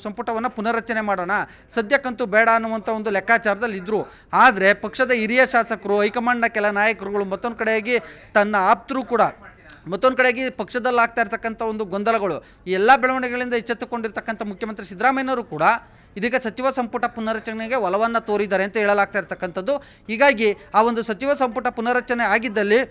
ಸಂಪುಟವನ್ನು ಪುನರ್ರಚನೆ ಮಾಡೋಣ, ಸದ್ಯಕ್ಕಂತೂ ಬೇಡ ಅನ್ನುವಂಥ ಒಂದು ಲೆಕ್ಕಾಚಾರದಲ್ಲಿ ಇದ್ದರು. ಆದರೆ ಪಕ್ಷದ ಹಿರಿಯ ಶಾಸಕರು, ಹೈಕಮಾಂಡ್ನ ಕೆಲ ನಾಯಕರುಗಳು, ಮತ್ತೊಂದು ಕಡೆಯಾಗಿ ತನ್ನ ಆಪ್ತರು ಕೂಡ, ಮತ್ತೊಂದು ಕಡೆಗೆ ಪಕ್ಷದಲ್ಲಿ ಆಗ್ತಾ ಇರ್ತಕ್ಕಂಥ ಒಂದು ಗೊಂದಲಗಳು, ಈ ಎಲ್ಲ ಬೆಳವಣಿಗೆಗಳಿಂದ ಎಚ್ಚೆತ್ತುಕೊಂಡಿರ್ತಕ್ಕಂಥ ಮುಖ್ಯಮಂತ್ರಿ ಸಿದ್ದರಾಮಯ್ಯನವರು ಕೂಡ ಇದೀಗ ಸಚಿವ ಸಂಪುಟ ಪುನರ್ರಚನೆಗೆ ಒಲವನ್ನು ತೋರಿದ್ದಾರೆ ಅಂತ ಹೇಳಲಾಗ್ತಾ ಇರ್ತಕ್ಕಂಥದ್ದು. ಹೀಗಾಗಿ ಆ ಒಂದು ಸಚಿವ ಸಂಪುಟ ಪುನರ್ರಚನೆ ಆಗಿದ್ದಲ್ಲಿ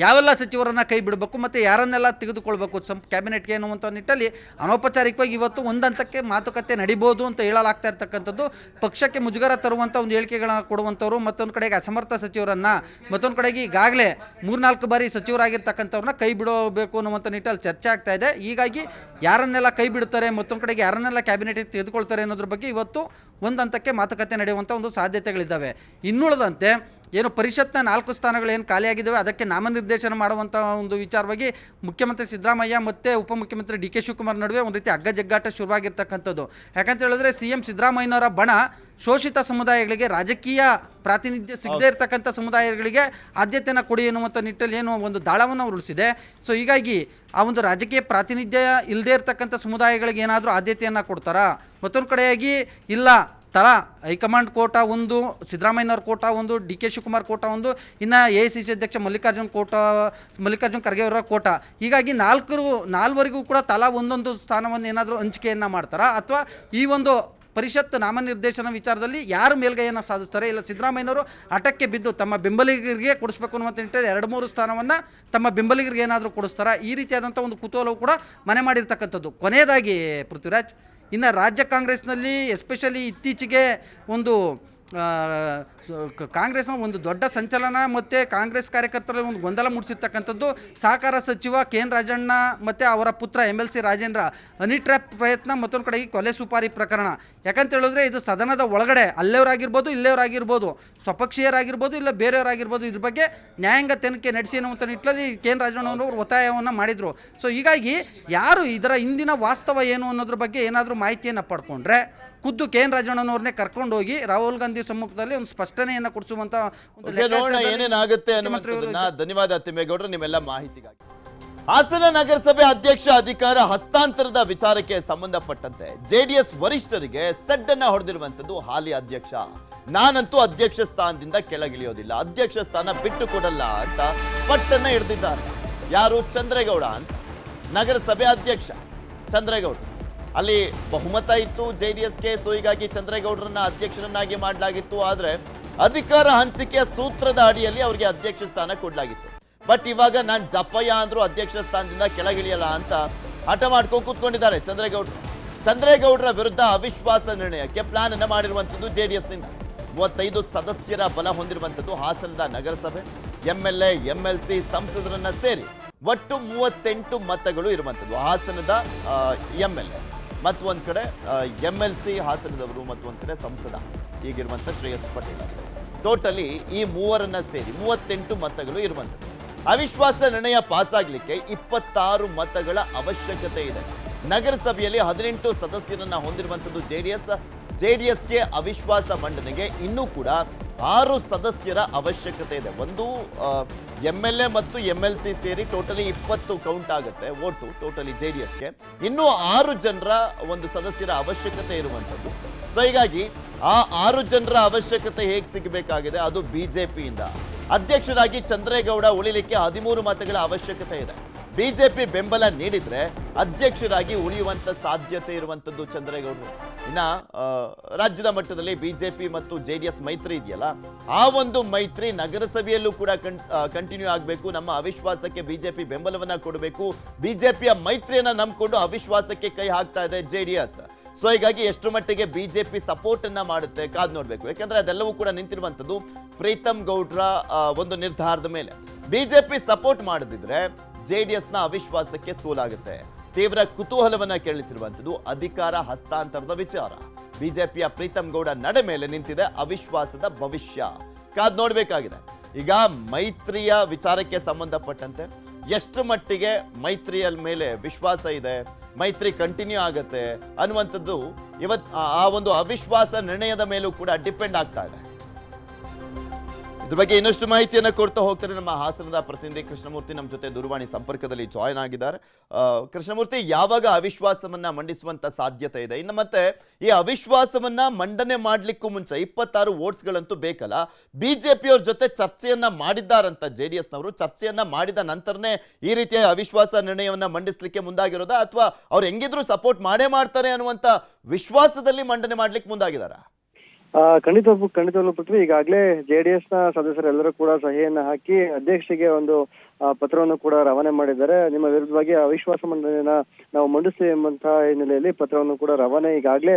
ಯಾವೆಲ್ಲ ಸಚಿವರನ್ನು ಕೈ ಬಿಡಬೇಕು ಮತ್ತು ಯಾರನ್ನೆಲ್ಲ ತೆಗೆದುಕೊಳ್ಬೇಕು ಕ್ಯಾಬಿನೆಟ್ಗೆ ಅನ್ನುವಂಥ ನಿಟ್ಟಲ್ಲಿ ಅನೌಪಚಾರಿಕವಾಗಿ ಇವತ್ತು ಒಂದು ಹಂತಕ್ಕೆ ಮಾತುಕತೆ ನಡಿಬೋದು ಅಂತ ಹೇಳಲಾಗ್ತಾ ಇರ್ತಕ್ಕಂಥದ್ದು. ಪಕ್ಷಕ್ಕೆ ಮುಜುಗರ ತರುವಂಥ ಒಂದು ಹೇಳಿಕೆಗಳನ್ನ ಕೊಡುವಂಥವ್ರು, ಮತ್ತೊಂದು ಕಡೆಗೆ ಅಸಮರ್ಥ ಸಚಿವರನ್ನು, ಮತ್ತೊಂದು ಕಡೆಗೆ ಈಗಾಗಲೇ 3-4 ಬಾರಿ ಸಚಿವರಾಗಿರ್ತಕ್ಕಂಥವ್ರನ್ನ ಕೈ ಬಿಡಬೇಕು ಅನ್ನುವಂಥ ನಿಟ್ಟಲ್ಲಿ ಚರ್ಚೆ ಆಗ್ತಾ ಇದೆ. ಹೀಗಾಗಿ ಯಾರನ್ನೆಲ್ಲ ಕೈ ಬಿಡ್ತಾರೆ, ಮತ್ತೊಂದು ಕಡೆಗೆ ಯಾರನ್ನೆಲ್ಲ ಕ್ಯಾಬಿನೆಟ್ಗೆ ತೆಗೆದುಕೊಳ್ತಾರೆ ಅನ್ನೋದ್ರ ಬಗ್ಗೆ ಇವತ್ತು ಒಂದು ಹಂತಕ್ಕೆ ಮಾತುಕತೆ ನಡೆಯುವಂಥ ಒಂದು ಸಾಧ್ಯತೆಗಳಿದ್ದಾವೆ. ಇನ್ನುಳಿದಂತೆ ಏನು ಪರಿಷತ್ನ 4 ಸ್ಥಾನಗಳು ಏನು ಖಾಲಿಯಾಗಿದ್ದಾವೆ ಅದಕ್ಕೆ ನಾಮನಿರ್ದೇಶನ ಮಾಡುವಂಥ ಒಂದು ವಿಚಾರವಾಗಿ ಮುಖ್ಯಮಂತ್ರಿ ಸಿದ್ದರಾಮಯ್ಯ ಮತ್ತು ಉಪಮುಖ್ಯಮಂತ್ರಿ ಡಿ ಕೆ ಶಿವಕುಮಾರ್ ನಡುವೆ ಒಂದು ರೀತಿ ಹಗ್ಗಜಗ್ಗಾಟ ಶುರುವಾಗಿರ್ತಕ್ಕಂಥದ್ದು. ಯಾಕಂತ ಹೇಳಿದ್ರೆ CM ಸಿದ್ದರಾಮಯ್ಯನವರ ಬಣ ಶೋಷಿತ ಸಮುದಾಯಗಳಿಗೆ, ರಾಜಕೀಯ ಪ್ರಾತಿನಿಧ್ಯ ಸಿಗದೇ ಇರತಕ್ಕಂಥ ಸಮುದಾಯಗಳಿಗೆ ಆದ್ಯತೆಯನ್ನು ಕೊಡಿ ಎನ್ನುವಂಥ ನಿಟ್ಟಲ್ಲಿ ಏನು ಒಂದು ದಾಳವನ್ನು ಉರುಳಿಸಿದೆ. ಸೊ ಹೀಗಾಗಿ ಆ ಒಂದು ರಾಜಕೀಯ ಪ್ರಾತಿನಿಧ್ಯ ಇಲ್ಲದೇ ಇರತಕ್ಕಂಥ ಸಮುದಾಯಗಳಿಗೆ ಏನಾದರೂ ಆದ್ಯತೆಯನ್ನು ಕೊಡ್ತಾರಾ? ಮತ್ತೊಂದು ಕಡೆಯಾಗಿ ಇಲ್ಲ ಹೈಕಮಾಂಡ್ ಕೋಟಾ ಒಂದು, ಸಿದ್ದರಾಮಯ್ಯನವ್ರ ಕೋಟಾ ಒಂದು, ಡಿ ಕೆ ಶಿವಕುಮಾರ್ ಕೋಟಾ ಒಂದು, ಇನ್ನು AICC ಅಧ್ಯಕ್ಷ ಮಲ್ಲಿಕಾರ್ಜುನ್ ಖರ್ಗೆ ಅವರ ಕೋಟಾ. ಹೀಗಾಗಿ 4 ಕೂಡ ತಲಾ ಒಂದೊಂದು ಸ್ಥಾನವನ್ನು ಏನಾದರೂ ಹಂಚಿಕೆಯನ್ನು ಮಾಡ್ತಾರಾ, ಅಥವಾ ಈ ಒಂದು ಪರಿಷತ್ ನಾಮನಿರ್ದೇಶನ ವಿಚಾರದಲ್ಲಿ ಯಾರು ಮೇಲ್ಗೈಯನ್ನು ಸಾಧಿಸ್ತಾರೆ, ಇಲ್ಲ ಸಿದ್ದರಾಮಯ್ಯನವರು ಹಠಕ್ಕೆ ಬಿದ್ದು ತಮ್ಮ ಬೆಂಬಲಿಗರಿಗೆ ಕೊಡಿಸ್ಬೇಕು ಅನ್ನುವಂಥ ನಿಟ್ಟಲ್ಲಿ 2-3 ಸ್ಥಾನವನ್ನು ತಮ್ಮ ಬೆಂಬಲಿಗರಿಗೆ ಏನಾದರೂ ಕೊಡಿಸ್ತಾರಾ? ಈ ರೀತಿಯಾದಂಥ ಒಂದು ಕುತೂಹಲವು ಕೂಡ ಮನೆ ಮಾಡಿರ್ತಕ್ಕಂಥದ್ದು. ಕೊನೆಯದಾಗಿ ಪೃಥ್ವಿರಾಜ್, ಇನ್ನು ರಾಜ್ಯ ಕಾಂಗ್ರೆಸ್ನಲ್ಲಿ ಎಸ್ಪೆಷಲಿ ಇತ್ತೀಚೆಗೆ ಒಂದು ಕಾಂಗ್ರೆಸ್ನ ಒಂದು ದೊಡ್ಡ ಸಂಚಲನ ಮತ್ತು ಕಾಂಗ್ರೆಸ್ ಕಾರ್ಯಕರ್ತರಲ್ಲಿ ಒಂದು ಗೊಂದಲ ಮೂಡಿಸಿರ್ತಕ್ಕಂಥದ್ದು ಸಹಕಾರ ಸಚಿವ KN ರಾಜಣ್ಣ ಮತ್ತು ಅವರ ಪುತ್ರ MLC ರಾಜೇಂದ್ರ ಹನಿ ಟ್ರ್ಯಾಪ್ ಪ್ರಯತ್ನ, ಮತ್ತೊಂದು ಕಡೆಗೆ ಕೊಲೆ ಸುಪಾರಿ ಪ್ರಕರಣ. ಯಾಕಂತ ಹೇಳಿದ್ರೆ ಇದು ಸದನದ ಒಳಗಡೆ ಅಲ್ಲೇವರಾಗಿರ್ಬೋದು, ಇಲ್ಲೇವರಾಗಿರ್ಬೋದು, ಸ್ವಪಕ್ಷೀಯರಾಗಿರ್ಬೋದು, ಇಲ್ಲ ಬೇರೆಯವರಾಗಿರ್ಬೋದು, ಇದ್ರ ಬಗ್ಗೆ ನ್ಯಾಯಾಂಗ ತನಿಖೆ ನಡೆಸಿ ಅನ್ನುವಂಥ ನಿಟ್ಟಲ್ಲಿ KN ರಾಜಣ್ಣನವರು ಒತ್ತಾಯವನ್ನು ಮಾಡಿದರು. ಸೊ ಹೀಗಾಗಿ ಯಾರು ಇದರ ಹಿಂದಿನ ವಾಸ್ತವ ಏನು ಅನ್ನೋದ್ರ ಬಗ್ಗೆ ಏನಾದರೂ ಮಾಹಿತಿಯನ್ನು ಪಡ್ಕೊಂಡ್ರೆ ಖುದ್ದು KN ರಾಜಣ್ಣನವ್ರನ್ನೇ ಕರ್ಕೊಂಡು ಹೋಗಿ ರಾಹುಲ್ ಗಾಂಧಿ ಸಮ್ಮುಖದಲ್ಲಿ ಒಂದು ಸ್ಪಷ್ಟನೆಯನ್ನು ಕೊಡಿಸುವಂತ ನೋಡೋಣ ಏನೇನಾಗುತ್ತೆ ಅನ್ನುವಂಥದ್ದನ್ನ. ಧನ್ಯವಾದ ತಿಮ್ಮೇಗೌಡರು ನಿಮ್ಮೆಲ್ಲ ಮಾಹಿತಿಗಾಗಿ. ಹಾಸನ ನಗರಸಭೆ ಅಧ್ಯಕ್ಷ ಅಧಿಕಾರ ಹಸ್ತಾಂತರದ ವಿಚಾರಕ್ಕೆ ಸಂಬಂಧಪಟ್ಟಂತೆ JDS ವರಿಷ್ಠರಿಗೆ ಸೆಡ್ಡನ್ನ ಹೊಡೆದಿರುವಂತದ್ದು ಹಾಲಿ ಅಧ್ಯಕ್ಷ. ನಾನಂತೂ ಅಧ್ಯಕ್ಷ ಸ್ಥಾನದಿಂದ ಕೆಳಗಿಳಿಯೋದಿಲ್ಲ, ಅಧ್ಯಕ್ಷ ಸ್ಥಾನ ಬಿಟ್ಟು ಕೊಡಲ್ಲ ಅಂತ ಪಟ್ಟನ್ನ ಹಿಡಿದಿದ್ದಾರೆ. ಯಾರು? ಚಂದ್ರೇಗೌಡ ಅಂತ, ನಗರಸಭೆ ಅಧ್ಯಕ್ಷ ಚಂದ್ರೇಗೌಡ. ಅಲ್ಲಿ ಬಹುಮತ ಇತ್ತು JDSಗೆ, ಸೊ ಹೀಗಾಗಿ ಚಂದ್ರೇಗೌಡರನ್ನ ಅಧ್ಯಕ್ಷರನ್ನಾಗಿ ಮಾಡಲಾಗಿತ್ತು. ಆದ್ರೆ ಅಧಿಕಾರ ಹಂಚಿಕೆಯ ಸೂತ್ರದ ಅಡಿಯಲ್ಲಿ ಅವರಿಗೆ ಅಧ್ಯಕ್ಷ ಸ್ಥಾನ ಕೊಡಲಾಗಿತ್ತು. ಬಟ್ ಇವಾಗ ನಾನು ಜಪ್ಪಯ್ಯ ಅಂದ್ರೂ ಅಧ್ಯಕ್ಷ ಸ್ಥಾನದಿಂದ ಕೆಳಗಿಳಿಯಲ್ಲ ಅಂತ ಹಠ ಮಾಡ್ಕೊಂಡು ಕೂತ್ಕೊಂಡಿದ್ದಾರೆ ಚಂದ್ರೇಗೌಡರ ವಿರುದ್ಧ ಅವಿಶ್ವಾಸ ನಿರ್ಣಯಕ್ಕೆ ಪ್ಲಾನ್ ಅನ್ನ ಮಾಡಿರುವಂತದ್ದು JDSನಿಂದ. 35 ಸದಸ್ಯರ ಬಲ ಹೊಂದಿರುವಂತದ್ದು ಹಾಸನದ ನಗರಸಭೆ, MLA MLC ಸಂಸದರನ್ನ ಸೇರಿ ಒಟ್ಟು 38 ಮತಗಳು ಇರುವಂತದ್ದು. ಹಾಸನದ MLA ಮತ್ತು ಒಂದ್ ಕಡೆ MLC ಹಾಸನದವರು, ಮತ್ತು ಒಂದ್ ಕಡೆ ಸಂಸದ ಈಗಿರುವಂತ ಶ್ರೇಯಸ್ ಪಟೇಲ್. ಟೋಟಲಿ ಈ ಮೂವರನ್ನ ಸೇರಿ 38 ಮತಗಳು ಇರುವಂತದ್ದು. ಅವಿಶ್ವಾಸ ನಿರ್ಣಯ ಪಾಸ್ ಆಗ್ಲಿಕ್ಕೆ 26 ಮತಗಳ ಅವಶ್ಯಕತೆ ಇದೆ. ನಗರಸಭೆಯಲ್ಲಿ 18 ಸದಸ್ಯರನ್ನ ಹೊಂದಿರುವಂತದ್ದು JDSಗೆ ಅವಿಶ್ವಾಸ ಮಂಡನೆಗೆ ಇನ್ನೂ ಕೂಡ 6 ಸದಸ್ಯರ ಅವಶ್ಯಕತೆ ಇದೆ. ಒಂದು MLA ಮತ್ತು MLC ಸೇರಿ ಟೋಟಲಿ 20 ಕೌಂಟ್ ಆಗುತ್ತೆ ವೋಟು ಟೋಟಲಿ JDSಗೆ. ಇನ್ನೂ 6 ಜನರ ಒಂದು ಸದಸ್ಯರ ಅವಶ್ಯಕತೆ ಇರುವಂಥದ್ದು. ಸೊ ಹೀಗಾಗಿ ಆ 6 ಜನರ ಅವಶ್ಯಕತೆ ಹೇಗೆ ಸಿಗಬೇಕಾಗಿದೆ? ಅದು BJPಯಿಂದ. ಅಧ್ಯಕ್ಷರಾಗಿ ಚಂದ್ರೇಗೌಡ ಉಳಿಲಿಕ್ಕೆ 13 ಮತಗಳ ಅವಶ್ಯಕತೆ ಇದೆ. BJP ಬೆಂಬಲ ನೀಡಿದ್ರೆ ಅಧ್ಯಕ್ಷರಾಗಿ ಉಳಿಯುವಂತ ಸಾಧ್ಯತೆ ಇರುವಂತದ್ದು ಚಂದ್ರೇಗೌಡರು. ಇನ್ನ ರಾಜ್ಯದ ಮಟ್ಟದಲ್ಲಿ BJP ಮತ್ತು JDS ಮೈತ್ರಿ ಇದೆಯಲ್ಲ, ಆ ಒಂದು ಮೈತ್ರಿ ನಗರಸಭೆಯಲ್ಲೂ ಕೂಡ ಕಂಟಿನ್ಯೂ ಆಗಬೇಕು. ನಮ್ಮ ಅವಿಶ್ವಾಸಕ್ಕೆ BJP ಬೆಂಬಲವನ್ನ ಕೊಡಬೇಕು. BJPಯ ಮೈತ್ರಿಯನ್ನ ನಂಬಿಕೊಂಡು ಅವಿಶ್ವಾಸಕ್ಕೆ ಕೈ ಹಾಕ್ತಾ ಇದೆ JDS. ಸೊ ಹೀಗಾಗಿ ಎಷ್ಟು ಮಟ್ಟಿಗೆ BJP ಸಪೋರ್ಟ್ ಅನ್ನ ಮಾಡುತ್ತೆ ಕಾದ್ ನೋಡ್ಬೇಕು. ಯಾಕಂದ್ರೆ ಅದೆಲ್ಲವೂ ಕೂಡ ನಿಂತಿರುವಂತದ್ದು ಪ್ರೀತಮ್ ಗೌಡ್ರ ಒಂದು ನಿರ್ಧಾರದ ಮೇಲೆ. BJP ಸಪೋರ್ಟ್ ಮಾಡದಿದ್ರೆ JDSನ ಅವಿಶ್ವಾಸಕ್ಕೆ ಸೋಲಾಗುತ್ತೆ. ತೀವ್ರ ಕುತೂಹಲವನ್ನ ಕೇಳಿಸಿರುವಂತದ್ದು ಅಧಿಕಾರ ಹಸ್ತಾಂತರದ ವಿಚಾರ. BJPಯ ಪ್ರೀತಮ್ ಗೌಡ ನಡೆ ಮೇಲೆ ನಿಂತಿದೆ ಅವಿಶ್ವಾಸದ ಭವಿಷ್ಯ. ಕಾದ್ ನೋಡ್ಬೇಕಾಗಿದೆ. ಈಗ ಮೈತ್ರಿಯ ವಿಚಾರಕ್ಕೆ ಸಂಬಂಧಪಟ್ಟಂತೆ ಎಷ್ಟು ಮಟ್ಟಿಗೆ ಮೈತ್ರಿಯ ಮೇಲೆ ವಿಶ್ವಾಸ ಇದೆ, ಮೈತ್ರಿ ಕಂಟಿನ್ಯೂ ಆಗತ್ತೆ ಅನ್ನುವಂಥದ್ದು ಇವತ್ತು ಆ ಒಂದು ಅವಿಶ್ವಾಸ ನಿರ್ಣಯದ ಮೇಲೂ ಕೂಡ ಡಿಪೆಂಡ್ ಆಗ್ತಾ ಇದೆ. ಇದ್ರ ಬಗ್ಗೆ ಇನ್ನಷ್ಟು ಮಾಹಿತಿಯನ್ನ ಕೊಡ್ತಾ ಹೋಗ್ತಾರೆ ನಮ್ಮ ಹಾಸನದ ಪ್ರತಿನಿಧಿ ಕೃಷ್ಣಮೂರ್ತಿ ನಮ್ಮ ಜೊತೆ ದೂರವಾಣಿ ಸಂಪರ್ಕದಲ್ಲಿ ಜಾಯ್ನ್ ಆಗಿದ್ದಾರೆ. ಕೃಷ್ಣಮೂರ್ತಿ, ಯಾವಾಗ ಅವಿಶ್ವಾಸವನ್ನ ಮಂಡಿಸುವಂತ ಸಾಧ್ಯತೆ ಇದೆ? ಇನ್ನು ಮತ್ತೆ ಈ ಅವಿಶ್ವಾಸವನ್ನ ಮಂಡನೆ ಮಾಡ್ಲಿಕ್ಕೂ ಮುಂಚೆ 26 ವೋಟ್ಸ್ಗಳಂತೂ ಬೇಕಲ್ಲ, ಬಿಜೆಪಿಯವ್ರ ಜೊತೆ ಚರ್ಚೆಯನ್ನ ಮಾಡಿದ್ದಾರಂತ JDS ನವರು. ಚರ್ಚೆಯನ್ನ ಮಾಡಿದ ನಂತರನೇ ಈ ರೀತಿಯ ಅವಿಶ್ವಾಸ ನಿರ್ಣಯವನ್ನ ಮಂಡಿಸ್ಲಿಕ್ಕೆ ಮುಂದಾಗಿರೋದಾ, ಅಥವಾ ಅವ್ರು ಹೆಂಗಿದ್ರು ಸಪೋರ್ಟ್ ಮಾಡೇ ಮಾಡ್ತಾರೆ ಅನ್ನುವಂತ ವಿಶ್ವಾಸದಲ್ಲಿ ಮಂಡನೆ ಮಾಡ್ಲಿಕ್ಕೆ ಮುಂದಾಗಿದಾರ? ಖಂಡಿತವಾಗ್ಲೂ ಪೃಥ್ವಿ, ಈಗಾಗಲೇ JDS ನ ಸದಸ್ಯರೆಲ್ಲರೂ ಕೂಡ ಸಹಿಯನ್ನ ಹಾಕಿ ಅಧ್ಯಕ್ಷರಿಗೆ ಒಂದು ಪತ್ರವನ್ನು ಕೂಡ ರವಾನೆ ಮಾಡಿದ್ದಾರೆ. ನಿಮ್ಮ ವಿರುದ್ಧವಾಗಿ ಅವಿಶ್ವಾಸ ಮಂಡನೆಯನ್ನ ನಾವು ಮಂಡಿಸಿ ಎಂಬಂತಹ ಹಿನ್ನೆಲೆಯಲ್ಲಿ ಪತ್ರವನ್ನು ಕೂಡ ರವಾನೆ ಈಗಾಗಲೇ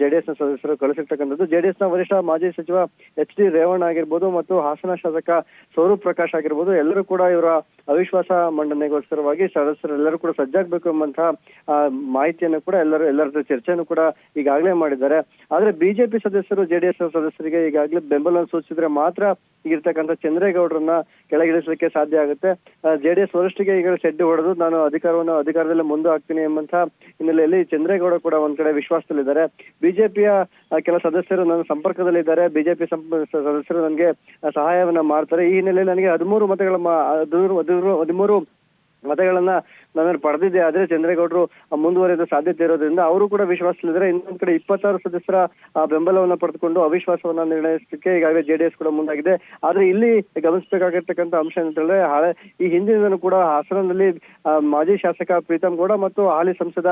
JDS ನ ಸದಸ್ಯರು ಕಳಿಸಿರ್ತಕ್ಕಂಥದ್ದು. JDS ನ ವರಿಷ್ಠ ಮಾಜಿ ಸಚಿವ HD ರೇವಣ್ಣ ಆಗಿರ್ಬೋದು ಮತ್ತು ಹಾಸನ ಶಾಸಕ ಸ್ವರೂಪ್ ಪ್ರಕಾಶ್ ಆಗಿರ್ಬೋದು, ಎಲ್ಲರೂ ಕೂಡ ಇವರ ಅವಿಶ್ವಾಸ ಮಂಡನೆಗೋಸ್ಕರವಾಗಿ ಸದಸ್ಯರೆಲ್ಲರೂ ಕೂಡ ಸಜ್ಜಾಗಬೇಕು ಎಂಬಂತಹ ಮಾಹಿತಿಯನ್ನು ಕೂಡ ಎಲ್ಲರ ಚರ್ಚೆಯನ್ನು ಕೂಡ ಈಗಾಗಲೇ ಮಾಡಿದ್ದಾರೆ. ಆದ್ರೆ ಬಿಜೆಪಿ ಸದಸ್ಯರು JDS ಸದಸ್ಯರಿಗೆ ಈಗಾಗಲೇ ಬೆಂಬಲವನ್ನು ಸೂಚಿಸಿದ್ರೆ ಮಾತ್ರ ಈಗಿರ್ತಕ್ಕಂಥ ಚಂದ್ರೇಗೌಡರನ್ನ ಕೆಳಗಿಳಿಸಲಿಕ್ಕೆ ಸಾಧ್ಯ ಆಗುತ್ತೆ. JDS ವರಿಷ್ಠರಿಗೆ ಈಗ ಸೆಡ್ಡು ಹೊಡೆದು ನಾನು ಅಧಿಕಾರದಲ್ಲಿ ಮುಂದೆ ಹಾಕ್ತೀನಿ ಎಂಬಂತಹ ಹಿನ್ನೆಲೆಯಲ್ಲಿ ಚಂದ್ರೇಗೌಡ ಕೂಡ ಒಂದ್ ಕಡೆ ವಿಶ್ವಾಸದಲ್ಲಿದ್ದಾರೆ. ಬಿಜೆಪಿಯ ಕೆಲ ಸದಸ್ಯರು ನನ್ನ ಸಂಪರ್ಕದಲ್ಲಿದ್ದಾರೆ, ಬಿಜೆಪಿ ಸದಸ್ಯರು ನನಗೆ ಸಹಾಯವನ್ನ ಮಾಡ್ತಾರೆ. ಈ ಹಿನ್ನೆಲೆಯಲ್ಲಿ ನನಗೆ 13 ಮತಗಳನ್ನ ನಾನು ಪಡೆದಿದ್ದೆ. ಆದ್ರೆ ಚಂದ್ರೇಗೌಡರು ಮುಂದುವರಿದ ಸಾಧ್ಯತೆ ಇರೋದ್ರಿಂದ ಅವರು ಕೂಡ ವಿಶ್ವಾಸದಲ್ಲಿದ್ದಾರೆ. ಇನ್ನೊಂದ್ ಕಡೆ 26 ಸದಸ್ಯರ ಬೆಂಬಲವನ್ನ ಪಡೆದುಕೊಂಡು ಅವಿಶ್ವಾಸವನ್ನ ನಿರ್ಣಯಿಸಲಿಕ್ಕೆ ಈಗಾಗಲೇ JDS ಕೂಡ ಮುಂದಾಗಿದೆ. ಆದ್ರೆ ಇಲ್ಲಿ ಗಮನಿಸಬೇಕಾಗಿರ್ತಕ್ಕಂಥ ಅಂಶ ಏನಂತಂದ್ರೆ, ಈ ಹಿಂದಿನಿಂದಲೂ ಕೂಡ ಹಾಸನದಲ್ಲಿ ಮಾಜಿ ಶಾಸಕ ಪ್ರೀತಮ್ ಗೌಡ ಮತ್ತು ಹಾಲಿ ಸಂಸದ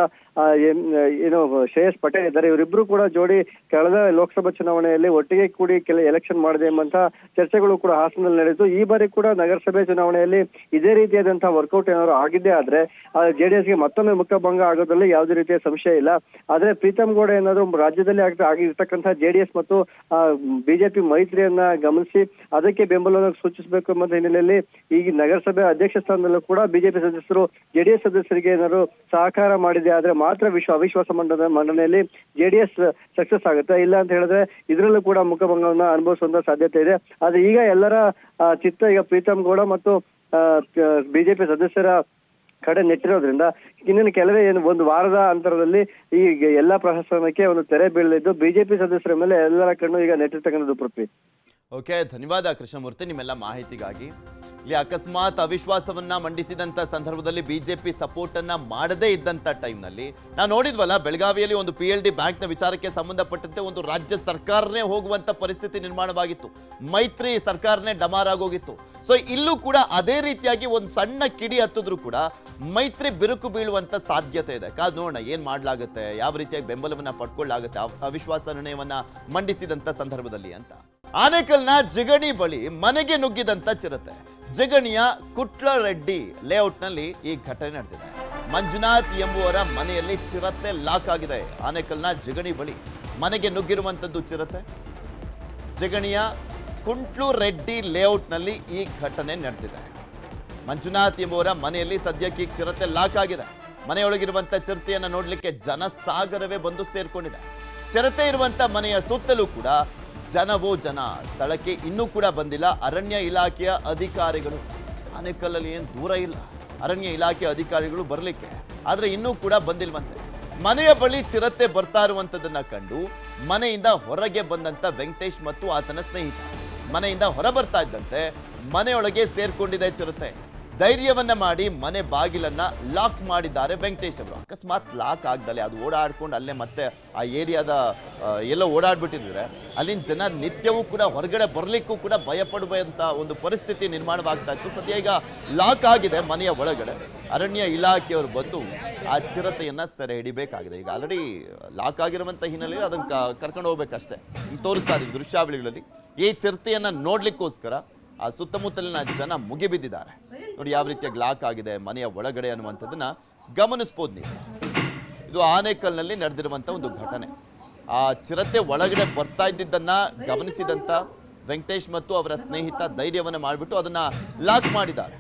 ಶ್ರೇಯಸ್ ಪಟೇಲ್ ಇದ್ದಾರೆ. ಇವರಿಬ್ರು ಕೂಡ ಜೋಡಿ ಕಳೆದ ಲೋಕಸಭಾ ಚುನಾವಣೆಯಲ್ಲಿ ಒಟ್ಟಿಗೆ ಕೂಡಿ ಎಲೆಕ್ಷನ್ ಮಾಡಿದೆ ಎಂಬಂತ ಚರ್ಚೆಗಳು ಕೂಡ ಹಾಸನದಲ್ಲಿ ನಡೆಯಿತು. ಈ ಬಾರಿ ಕೂಡ ನಗರಸಭೆ ಚುನಾವಣೆಯಲ್ಲಿ ಇದೇ ರೀತಿಯಾದಂತಹ ವರ್ಕೌಟ್ ಏನಾದ್ರು ಆಗಿದ್ದೇ ಆದ್ರೆ JDSಗೆ ಮತ್ತೊಮ್ಮೆ ಮುಖಭಂಗ ಆಗೋದ್ರಲ್ಲಿ ಯಾವುದೇ ರೀತಿಯ ಸಂಶಯ ಇಲ್ಲ. ಆದ್ರೆ ಪ್ರೀತಮ್ ಗೌಡ ಏನಾದ್ರು ರಾಜ್ಯದಲ್ಲಿ ಆಗಿರ್ತಕ್ಕಂತಹ JDS ಮತ್ತು ಬಿಜೆಪಿ ಮೈತ್ರಿಯನ್ನ ಗಮನಿಸಿ ಅದಕ್ಕೆ ಬೆಂಬಲವನ್ನು ಸೂಚಿಸಬೇಕು ಎಂಬ ಹಿನ್ನೆಲೆಯಲ್ಲಿ ಈಗ ನಗರಸಭೆ ಅಧ್ಯಕ್ಷ ಸ್ಥಾನದಲ್ಲೂ ಕೂಡ ಬಿಜೆಪಿ ಸದಸ್ಯರು JDS ಸದಸ್ಯರಿಗೆ ಏನಾದ್ರು ಸಹಕಾರ ಮಾಡಿದೆ ಆದ್ರೆ ಮಾತ್ರ ಅವಿಶ್ವಾಸ ಮಂಡನೆಯಲ್ಲಿ JDS ಸಕ್ಸಸ್ ಆಗುತ್ತೆ. ಇಲ್ಲ ಅಂತ ಹೇಳಿದ್ರೆ ಇದರಲ್ಲೂ ಕೂಡ ಮುಖಭಂಗವನ್ನ ಅನುಭವಿಸುವಂತ ಸಾಧ್ಯತೆ ಇದೆ. ಆದ್ರೆ ಈಗ ಎಲ್ಲರ ಚಿತ್ತ ಈಗ ಪ್ರೀತಮ್ ಗೌಡ ಮತ್ತು ಬಿಜೆಪಿ ಸದಸ್ಯರ ಕಡೆ ನೆಟ್ಟಿರೋದ್ರಿಂದ ಇನ್ನೇನು ಕೆಲವೇ ಒಂದು ವಾರದ ಅಂತರದಲ್ಲಿ ಈ ಎಲ್ಲಾ ಪ್ರಹಸನಕ್ಕೆ ಒಂದು ತೆರೆ ಬೀಳಲಿದ್ದು ಬಿಜೆಪಿ ಸದಸ್ಯರ ಮೇಲೆ ಎಲ್ಲರ ಕಣ್ಣು ಈಗ ನೆಟ್ಟಿರ್ತಕ್ಕಂಥದ್ದು. ಪೃಥ್ವಿ, ಓಕೆ, ಧನ್ಯವಾದ ಕೃಷ್ಣಮೂರ್ತಿ ನಿಮ್ಮೆಲ್ಲ ಮಾಹಿತಿಗಾಗಿ. ಇಲ್ಲಿ ಅಕಸ್ಮಾತ್ ಅವಿಶ್ವಾಸವನ್ನ ಮಂಡಿಸಿದಂತ ಸಂದರ್ಭದಲ್ಲಿ ಬಿಜೆಪಿ ಸಪೋರ್ಟ್ ಅನ್ನ ಮಾಡದೇ ಇದ್ದಂತ ಟೈಮ್ನಲ್ಲಿ ನಾವು ನೋಡಿದ್ವಲ್ಲ, ಬೆಳಗಾವಿಯಲ್ಲಿ ಒಂದು PLD ಬ್ಯಾಂಕ್ನ ವಿಚಾರಕ್ಕೆ ಸಂಬಂಧಪಟ್ಟಂತೆ ಒಂದು ರಾಜ್ಯ ಸರ್ಕಾರನೇ ಹೋಗುವಂತ ಪರಿಸ್ಥಿತಿ ನಿರ್ಮಾಣವಾಗಿತ್ತು. ಮೈತ್ರಿ ಸರ್ಕಾರನೇ ಡಮಾರ್ ಆಗೋಗಿತ್ತು. ಸೊ ಇಲ್ಲೂ ಕೂಡ ಅದೇ ರೀತಿಯಾಗಿ ಒಂದು ಸಣ್ಣ ಕಿಡಿ ಹತ್ತಿದ್ರು ಕೂಡ ಮೈತ್ರಿ ಬಿರುಕು ಬೀಳುವಂತ ಸಾಧ್ಯತೆ ಇದೆ. ಕಾದ್ ನೋಡೋಣ ಏನ್ ಮಾಡ್ಲಾಗುತ್ತೆ, ಯಾವ ರೀತಿಯಾಗಿ ಬೆಂಬಲವನ್ನ ಪಡ್ಕೊಳ್ಳಾಗುತ್ತೆ ಅವಿಶ್ವಾಸ ನಿರ್ಣಯವನ್ನ ಮಂಡಿಸಿದಂತ ಸಂದರ್ಭದಲ್ಲಿ ಅಂತ. ಆನೇಕಲ್ನ ಜಿಗಣಿ ಬಳಿ ಮನೆಗೆ ನುಗ್ಗಿದಂತ ಚಿರತೆ. ಜಿಗಣಿಯ ಕುಟ್ಲರೆಡ್ಡಿ ಲೇಔಟ್ನಲ್ಲಿ ಈ ಘಟನೆ ನಡೆದಿದೆ. ಮಂಜುನಾಥ್ ಎಂಬುವರ ಮನೆಯಲ್ಲಿ ಚಿರತೆ ಲಾಕ್ ಆಗಿದೆ. ಆನೇಕಲ್ನ ಜಿಗಣಿ ಬಳಿ ಮನೆಗೆ ನುಗ್ಗಿರುವಂತದ್ದು ಚಿರತೆ. ಜಿಗಣಿಯ ಕುಂಟ್ಲುರೆಡ್ಡಿ ಲೇಔಟ್ನಲ್ಲಿ ಈ ಘಟನೆ ನಡೆದಿದೆ. ಮಂಜುನಾಥ್ ಎಂಬುವರ ಮನೆಯಲ್ಲಿ ಸದ್ಯಕ್ಕೆ ಚಿರತೆ ಲಾಕ್ ಆಗಿದೆ. ಮನೆಯೊಳಗಿರುವಂತ ಚಿರತೆಯನ್ನ ನೋಡ್ಲಿಕ್ಕೆ ಜನಸಾಗರವೇ ಬಂದು ಸೇರ್ಕೊಂಡಿದೆ. ಚಿರತೆ ಇರುವಂತ ಮನೆಯ ಸುತ್ತಲೂ ಕೂಡ ಜನವೋ ಜನ. ಸ್ಥಳಕ್ಕೆ ಇನ್ನೂ ಕೂಡ ಬಂದಿಲ್ಲ ಅರಣ್ಯ ಇಲಾಖೆಯ ಅಧಿಕಾರಿಗಳು. ಆನೇಕಲ್ಲಲ್ಲಿ ಏನು ದೂರ ಇಲ್ಲ ಅರಣ್ಯ ಇಲಾಖೆ ಅಧಿಕಾರಿಗಳು ಬರಲಿಕ್ಕೆ, ಆದ್ರೆ ಇನ್ನೂ ಕೂಡ ಬಂದಿಲ್ವಂತೆ. ಮನೆಯ ಬಳಿ ಚಿರತೆ ಬರ್ತಾ ಇರುವಂತದನ್ನ ಕಂಡು ಮನೆಯಿಂದ ಹೊರಗೆ ಬಂದಂತ ವೆಂಕಟೇಶ್ ಮತ್ತು ಆತನ ಸ್ನೇಹಿತ ಮನೆಯಿಂದ ಹೊರ ಬರ್ತಾ ಇದ್ದಂತೆ ಮನೆಯೊಳಗೆ ಸೇರ್ಕೊಂಡಿದೆ ಚಿರತೆ. ಧೈರ್ಯವನ್ನ ಮಾಡಿ ಮನೆ ಬಾಗಿಲನ್ನ ಲಾಕ್ ಮಾಡಿದ್ದಾರೆ ವೆಂಕಟೇಶ್ ಅವರು. ಅಕಸ್ಮಾತ್ ಲಾಕ್ ಆಗ್ದಲೆ ಅದು ಓಡಾಡ್ಕೊಂಡು ಅಲ್ಲೇ ಮತ್ತೆ ಆ ಏರಿಯಾದ ಎಲ್ಲೋ ಓಡಾಡ್ಬಿಟ್ಟಿದ್ರೆ ಅಲ್ಲಿನ ಜನ ನಿತ್ಯವೂ ಕೂಡ ಹೊರಗಡೆ ಬರ್ಲಿಕ್ಕೂ ಕೂಡ ಭಯಪಡುವಂತ ಒಂದು ಪರಿಸ್ಥಿತಿ ನಿರ್ಮಾಣವಾಗ್ತಾ ಇತ್ತು. ಸದ್ಯ ಈಗ ಲಾಕ್ ಆಗಿದೆ ಮನೆಯ ಒಳಗಡೆ. ಅರಣ್ಯ ಇಲಾಖೆಯವರು ಬಂದು ಆ ಚಿರತೆಯನ್ನ ಸೆರೆ ಹಿಡಿಬೇಕಾಗಿದೆ. ಈಗ ಆಲ್ರೆಡಿ ಲಾಕ್ ಆಗಿರುವಂತ ಹಿನ್ನೆಲೆಯಲ್ಲಿ ಅದನ್ನ ಕರ್ಕೊಂಡು ಹೋಗ್ಬೇಕಷ್ಟೇ. ತೋರಿಸ್ತಾ ಇದೀವಿ ದೃಶ್ಯಾವಳಿಗಳಲ್ಲಿ. ಈ ಚಿರತೆಯನ್ನ ನೋಡ್ಲಿಕ್ಕೋಸ್ಕರ ಆ ಸುತ್ತಮುತ್ತಲಿನ ಜನ ಮುಗಿಬಿದ್ದಿದ್ದಾರೆ. ನೋಡಿ ಯಾವ ರೀತಿಯಾಗಿ ಲಾಕ್ ಆಗಿದೆ ಮನೆಯ ಒಳಗಡೆ ಅನ್ನುವಂಥದ್ದನ್ನ ಗಮನಿಸ್ಬೋದು ನೀವು. ಇದು ಆನೇಕಲ್ನಲ್ಲಿ ನಡೆದಿರುವಂಥ ಒಂದು ಘಟನೆ. ಆ ಚಿರತೆ ಒಳಗಡೆ ಬರ್ತಾ ಇದ್ದಿದ್ದನ್ನ ಗಮನಿಸಿದಂಥ ವೆಂಕಟೇಶ್ ಮತ್ತು ಅವರ ಸ್ನೇಹಿತ ಧೈರ್ಯವನ್ನು ಮಾಡಿಬಿಟ್ಟು ಅದನ್ನ ಲಾಕ್ ಮಾಡಿದ್ದಾರೆ.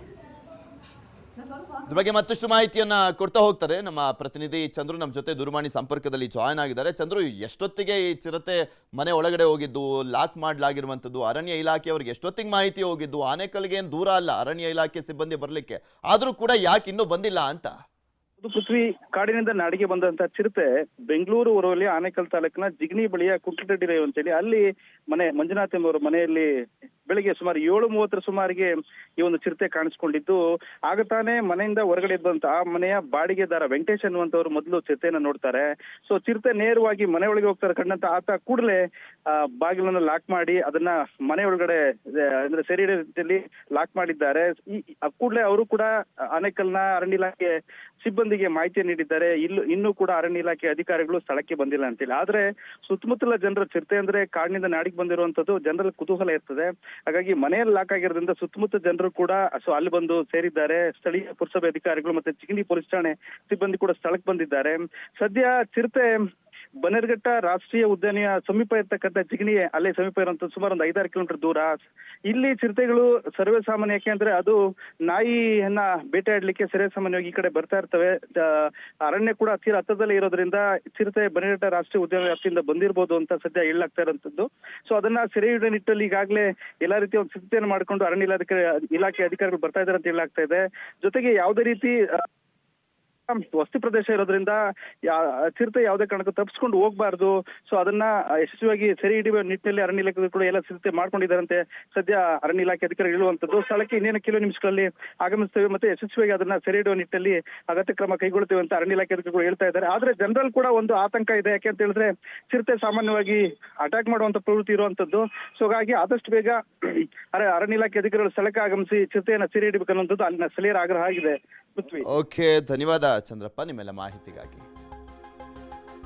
ಇದ್ರ ಬಗ್ಗೆ ಮತ್ತಷ್ಟು ಮಾಹಿತಿಯನ್ನ ಕೊಡ್ತಾ ಹೋಗ್ತಾರೆ ನಮ್ಮ ಪ್ರತಿನಿಧಿ ಚಂದ್ರು. ನಮ್ಮ ಜೊತೆ ದೂರವಾಣಿ ಸಂಪರ್ಕದಲ್ಲಿ ಜಾಯ್ನ್ ಆಗಿದ್ದಾರೆ. ಚಂದ್ರು, ಎಷ್ಟೊತ್ತಿಗೆ ಈ ಚಿರತೆ ಮನೆ ಒಳಗಡೆ ಹೋಗಿದ್ದು, ಲಾಕ್ ಮಾಡಲಾಗಿರುವಂಥದ್ದು, ಅರಣ್ಯ ಇಲಾಖೆಯವ್ರಿಗೆ ಎಷ್ಟೊತ್ತಿಗೆ ಮಾಹಿತಿ ಹೋಗಿದ್ದು? ಆನೇಕಲ್ಗೆ ಏನು ದೂರ ಅಲ್ಲ ಅರಣ್ಯ ಇಲಾಖೆ ಸಿಬ್ಬಂದಿ ಬರಲಿಕ್ಕೆ, ಆದ್ರೂ ಕೂಡ ಯಾಕೆ ಇನ್ನೂ ಬಂದಿಲ್ಲ ಅಂತ? ಪೃಥ್ವಿ, ಕಾಡಿನಿಂದ ನಾಡಿಗೆ ಬಂದಂತ ಚಿರತೆ ಬೆಂಗಳೂರು ಹೊರವಲಿ ಆನೇಕಲ್ ತಾಲೂಕಿನ ಜಿಗಣಿ ಬಳಿಯ ಕುಟ್ಲರೆಡ್ಡಿ ಅಂತೇಳಿ ಅಲ್ಲಿ ಮಂಜುನಾಥ್ ಎಂಬುವರ ಮನೆಯಲ್ಲಿ ಬೆಳಿಗ್ಗೆ ಸುಮಾರು 7:30 ಸುಮಾರಿಗೆ ಈ ಒಂದು ಚಿರತೆ ಕಾಣಿಸ್ಕೊಂಡಿದ್ದು. ಆಗ ತಾನೇ ಮನೆಯಿಂದ ಹೊರಗಡೆ ಇದ್ದಂತ ಆ ಮನೆಯ ಬಾಡಿಗೆದಾರ ವೆಂಕಟೇಶ್ ಅನ್ನುವಂಥವ್ರು ಮೊದಲು ಚಿರತೆಯನ್ನ ನೋಡ್ತಾರೆ. ಸೊ ಚಿರತೆ ನೇರವಾಗಿ ಮನೆ ಒಳಗೆ ಹೋಗ್ತಾರೆ ಕಂಡಂತ ಆತ ಕೂಡಲೇ ಬಾಗಿಲನ್ನು ಲಾಕ್ ಮಾಡಿ ಅದನ್ನ ಮನೆ ಒಳಗಡೆ ಅಂದ್ರೆ ಸೆರೆ ರೀತಿಯಲ್ಲಿ ಲಾಕ್ ಮಾಡಿದ್ದಾರೆ. ಈ ಕೂಡಲೇ ಅವರು ಕೂಡ ಆನೇಕಲ್ನ ಅರಣ್ಯ ಇಲಾಖೆ ಸಿಬ್ಬಂದಿಗೆ ಮಾಹಿತಿ ನೀಡಿದ್ದಾರೆ. ಇನ್ನೂ ಕೂಡ ಅರಣ್ಯ ಇಲಾಖೆ ಅಧಿಕಾರಿಗಳು ಸ್ಥಳಕ್ಕೆ ಬಂದಿಲ್ಲ ಅಂತೇಳಿ. ಆದ್ರೆ ಸುತ್ತಮುತ್ತಲ ಜನರ ಚಿರತೆ ಅಂದ್ರೆ ಕಾಡಿನಿಂದ ನಾಡಿಗೆ ಬಂದಿರುವಂತದ್ದು ಜನರಲ್ಲಿ ಕುತೂಹಲ ಇರ್ತದೆ. ಹಾಗಾಗಿ ಮನೆಯಲ್ಲಿ ಲಾಕ್ ಆಗಿರೋದ್ರಿಂದ ಸುತ್ತಮುತ್ತ ಜನರು ಕೂಡ ಅಲ್ಲಿ ಬಂದು ಸೇರಿದ್ದಾರೆ. ಸ್ಥಳೀಯ ಪುರಸಭೆ ಅಧಿಕಾರಿಗಳು ಮತ್ತೆ ಚಿಗಣಿ ಪೊಲೀಸ್ ಠಾಣೆ ಸಿಬ್ಬಂದಿ ಕೂಡ ಸ್ಥಳಕ್ಕೆ ಬಂದಿದ್ದಾರೆ. ಸದ್ಯ ಚಿರತೆ ಬನ್ನೇರುಘಟ್ಟ ರಾಷ್ಟ್ರೀಯ ಉದ್ಯಾನೆಯ ಸಮೀಪ ಇರ್ತಕ್ಕಂಥ ಜಿಗಣಿ ಅಲ್ಲೇ ಸಮೀಪ ಇರುವಂತ ಸುಮಾರು ಒಂದು 5-6 ಕಿಲೋಮೀಟರ್ ದೂರ. ಇಲ್ಲಿ ಚಿರತೆಗಳು ಸರ್ವೇ ಸಾಮಾನ್ಯ, ಯಾಕೆಂದ್ರೆ ಅದು ನಾಯಿಯನ್ನ ಬೇಟೆಯಾಡ್ಲಿಕ್ಕೆ ಸರ್ವೇ ಸಾಮಾನ್ಯವಾಗಿ ಈ ಕಡೆ ಬರ್ತಾ ಇರ್ತವೆ. ಅರಣ್ಯ ಕೂಡ ತೀರ ಹತ್ತದಲ್ಲೇ ಇರೋದ್ರಿಂದ ಚಿರತೆ ಬನ್ನೇರುಘಟ್ಟ ರಾಷ್ಟ್ರೀಯ ಉದ್ಯಾನ ವ್ಯಾಪ್ತಿಯಿಂದ ಬಂದಿರಬಹುದು ಅಂತ ಸದ್ಯ ಹೇಳಲಾಗ್ತಾ ಇರುವಂತದ್ದು. ಸೊ ಅದನ್ನ ಸೆರೆ ಹಿಡಿಯೋ ನಿಟ್ಟಲ್ಲಿ ಈಗಾಗಲೇ ಎಲ್ಲಾ ರೀತಿಯ ಒಂದು ಸಿದ್ಧತೆಯನ್ನು ಮಾಡಿಕೊಂಡು ಅರಣ್ಯ ಇಲಾಖೆ ಅಧಿಕಾರಿಗಳು ಬರ್ತಾ ಇದ್ದಾರೆ ಅಂತ ಹೇಳಲಾಗ್ತಾ ಇದೆ. ಜೊತೆಗೆ ಯಾವುದೇ ರೀತಿ ವಸ್ತಿ ಪ್ರದೇಶ ಇರೋದ್ರಿಂದ ಚಿರತೆ ಯಾವುದೇ ಕಾರಣಕ್ಕೂ ತಪ್ಪಿಸ್ಕೊಂಡು ಹೋಗ್ಬಾರ್ದು. ಸೊ ಅದನ್ನ ಯಶಸ್ವಿಯಾಗಿ ಸೆರೆ ಹಿಡಿಯುವ ನಿಟ್ಟಿನಲ್ಲಿ ಅರಣ್ಯ ಇಲಾಖೆ ಕೂಡ ಎಲ್ಲ ಸಿದ್ಧತೆ ಮಾಡ್ಕೊಂಡಿದ್ದಾರಂತೆ ಸದ್ಯ ಅರಣ್ಯ ಇಲಾಖೆ ಅಧಿಕಾರಿಗಳು ಹೇಳುವಂತದ್ದು. ಸ್ಥಳಕ್ಕೆ ಇನ್ನೇನು ಕೆಲವು ನಿಮಿಷಗಳಲ್ಲಿ ಆಗಮಿಸ್ತೇವೆ ಮತ್ತೆ ಯಶಸ್ವಿಯಾಗಿ ಅದನ್ನ ಸೆರೆ ಹಿಡಿಯುವ ನಿಟ್ಟಿನಲ್ಲಿ ಅಗತ್ಯ ಕ್ರಮ ಕೈಗೊಳ್ಳುತ್ತೇವೆ ಅಂತ ಅರಣ್ಯ ಇಲಾಖೆ ಅಧಿಕಾರಿಗಳು ಹೇಳ್ತಾ ಇದ್ದಾರೆ. ಆದ್ರೆ ಜನರಲ್ ಕೂಡ ಒಂದು ಆತಂಕ ಇದೆ. ಯಾಕೆ ಅಂತ ಹೇಳಿದ್ರೆ ಚಿರತೆ ಸಾಮಾನ್ಯವಾಗಿ ಅಟ್ಯಾಕ್ ಮಾಡುವಂತ ಪ್ರವೃತ್ತಿ ಇರುವಂತದ್ದು. ಸೊ ಹಾಗಾಗಿ ಆದಷ್ಟು ಬೇಗ ಅರಣ್ಯ ಇಲಾಖೆ ಅಧಿಕಾರಿಗಳು ಸ್ಥಳಕ್ಕೆ ಆಗಮಿಸಿ ಚಿರತೆಯನ್ನ ಸೆರೆ ಹಿಡಿಬೇಕನ್ನುವಂಥದ್ದು ಅಲ್ಲಿನ ಸ್ಥಳೀಯರ ಆಗ್ರಹ ಆಗಿದೆ. ಓಕೆ, ಧನ್ಯವಾದ ಚಂದ್ರಪ್ಪ ನಿಮ್ಮೆಲ್ಲ ಮಾಹಿತಿಗಾಗಿ.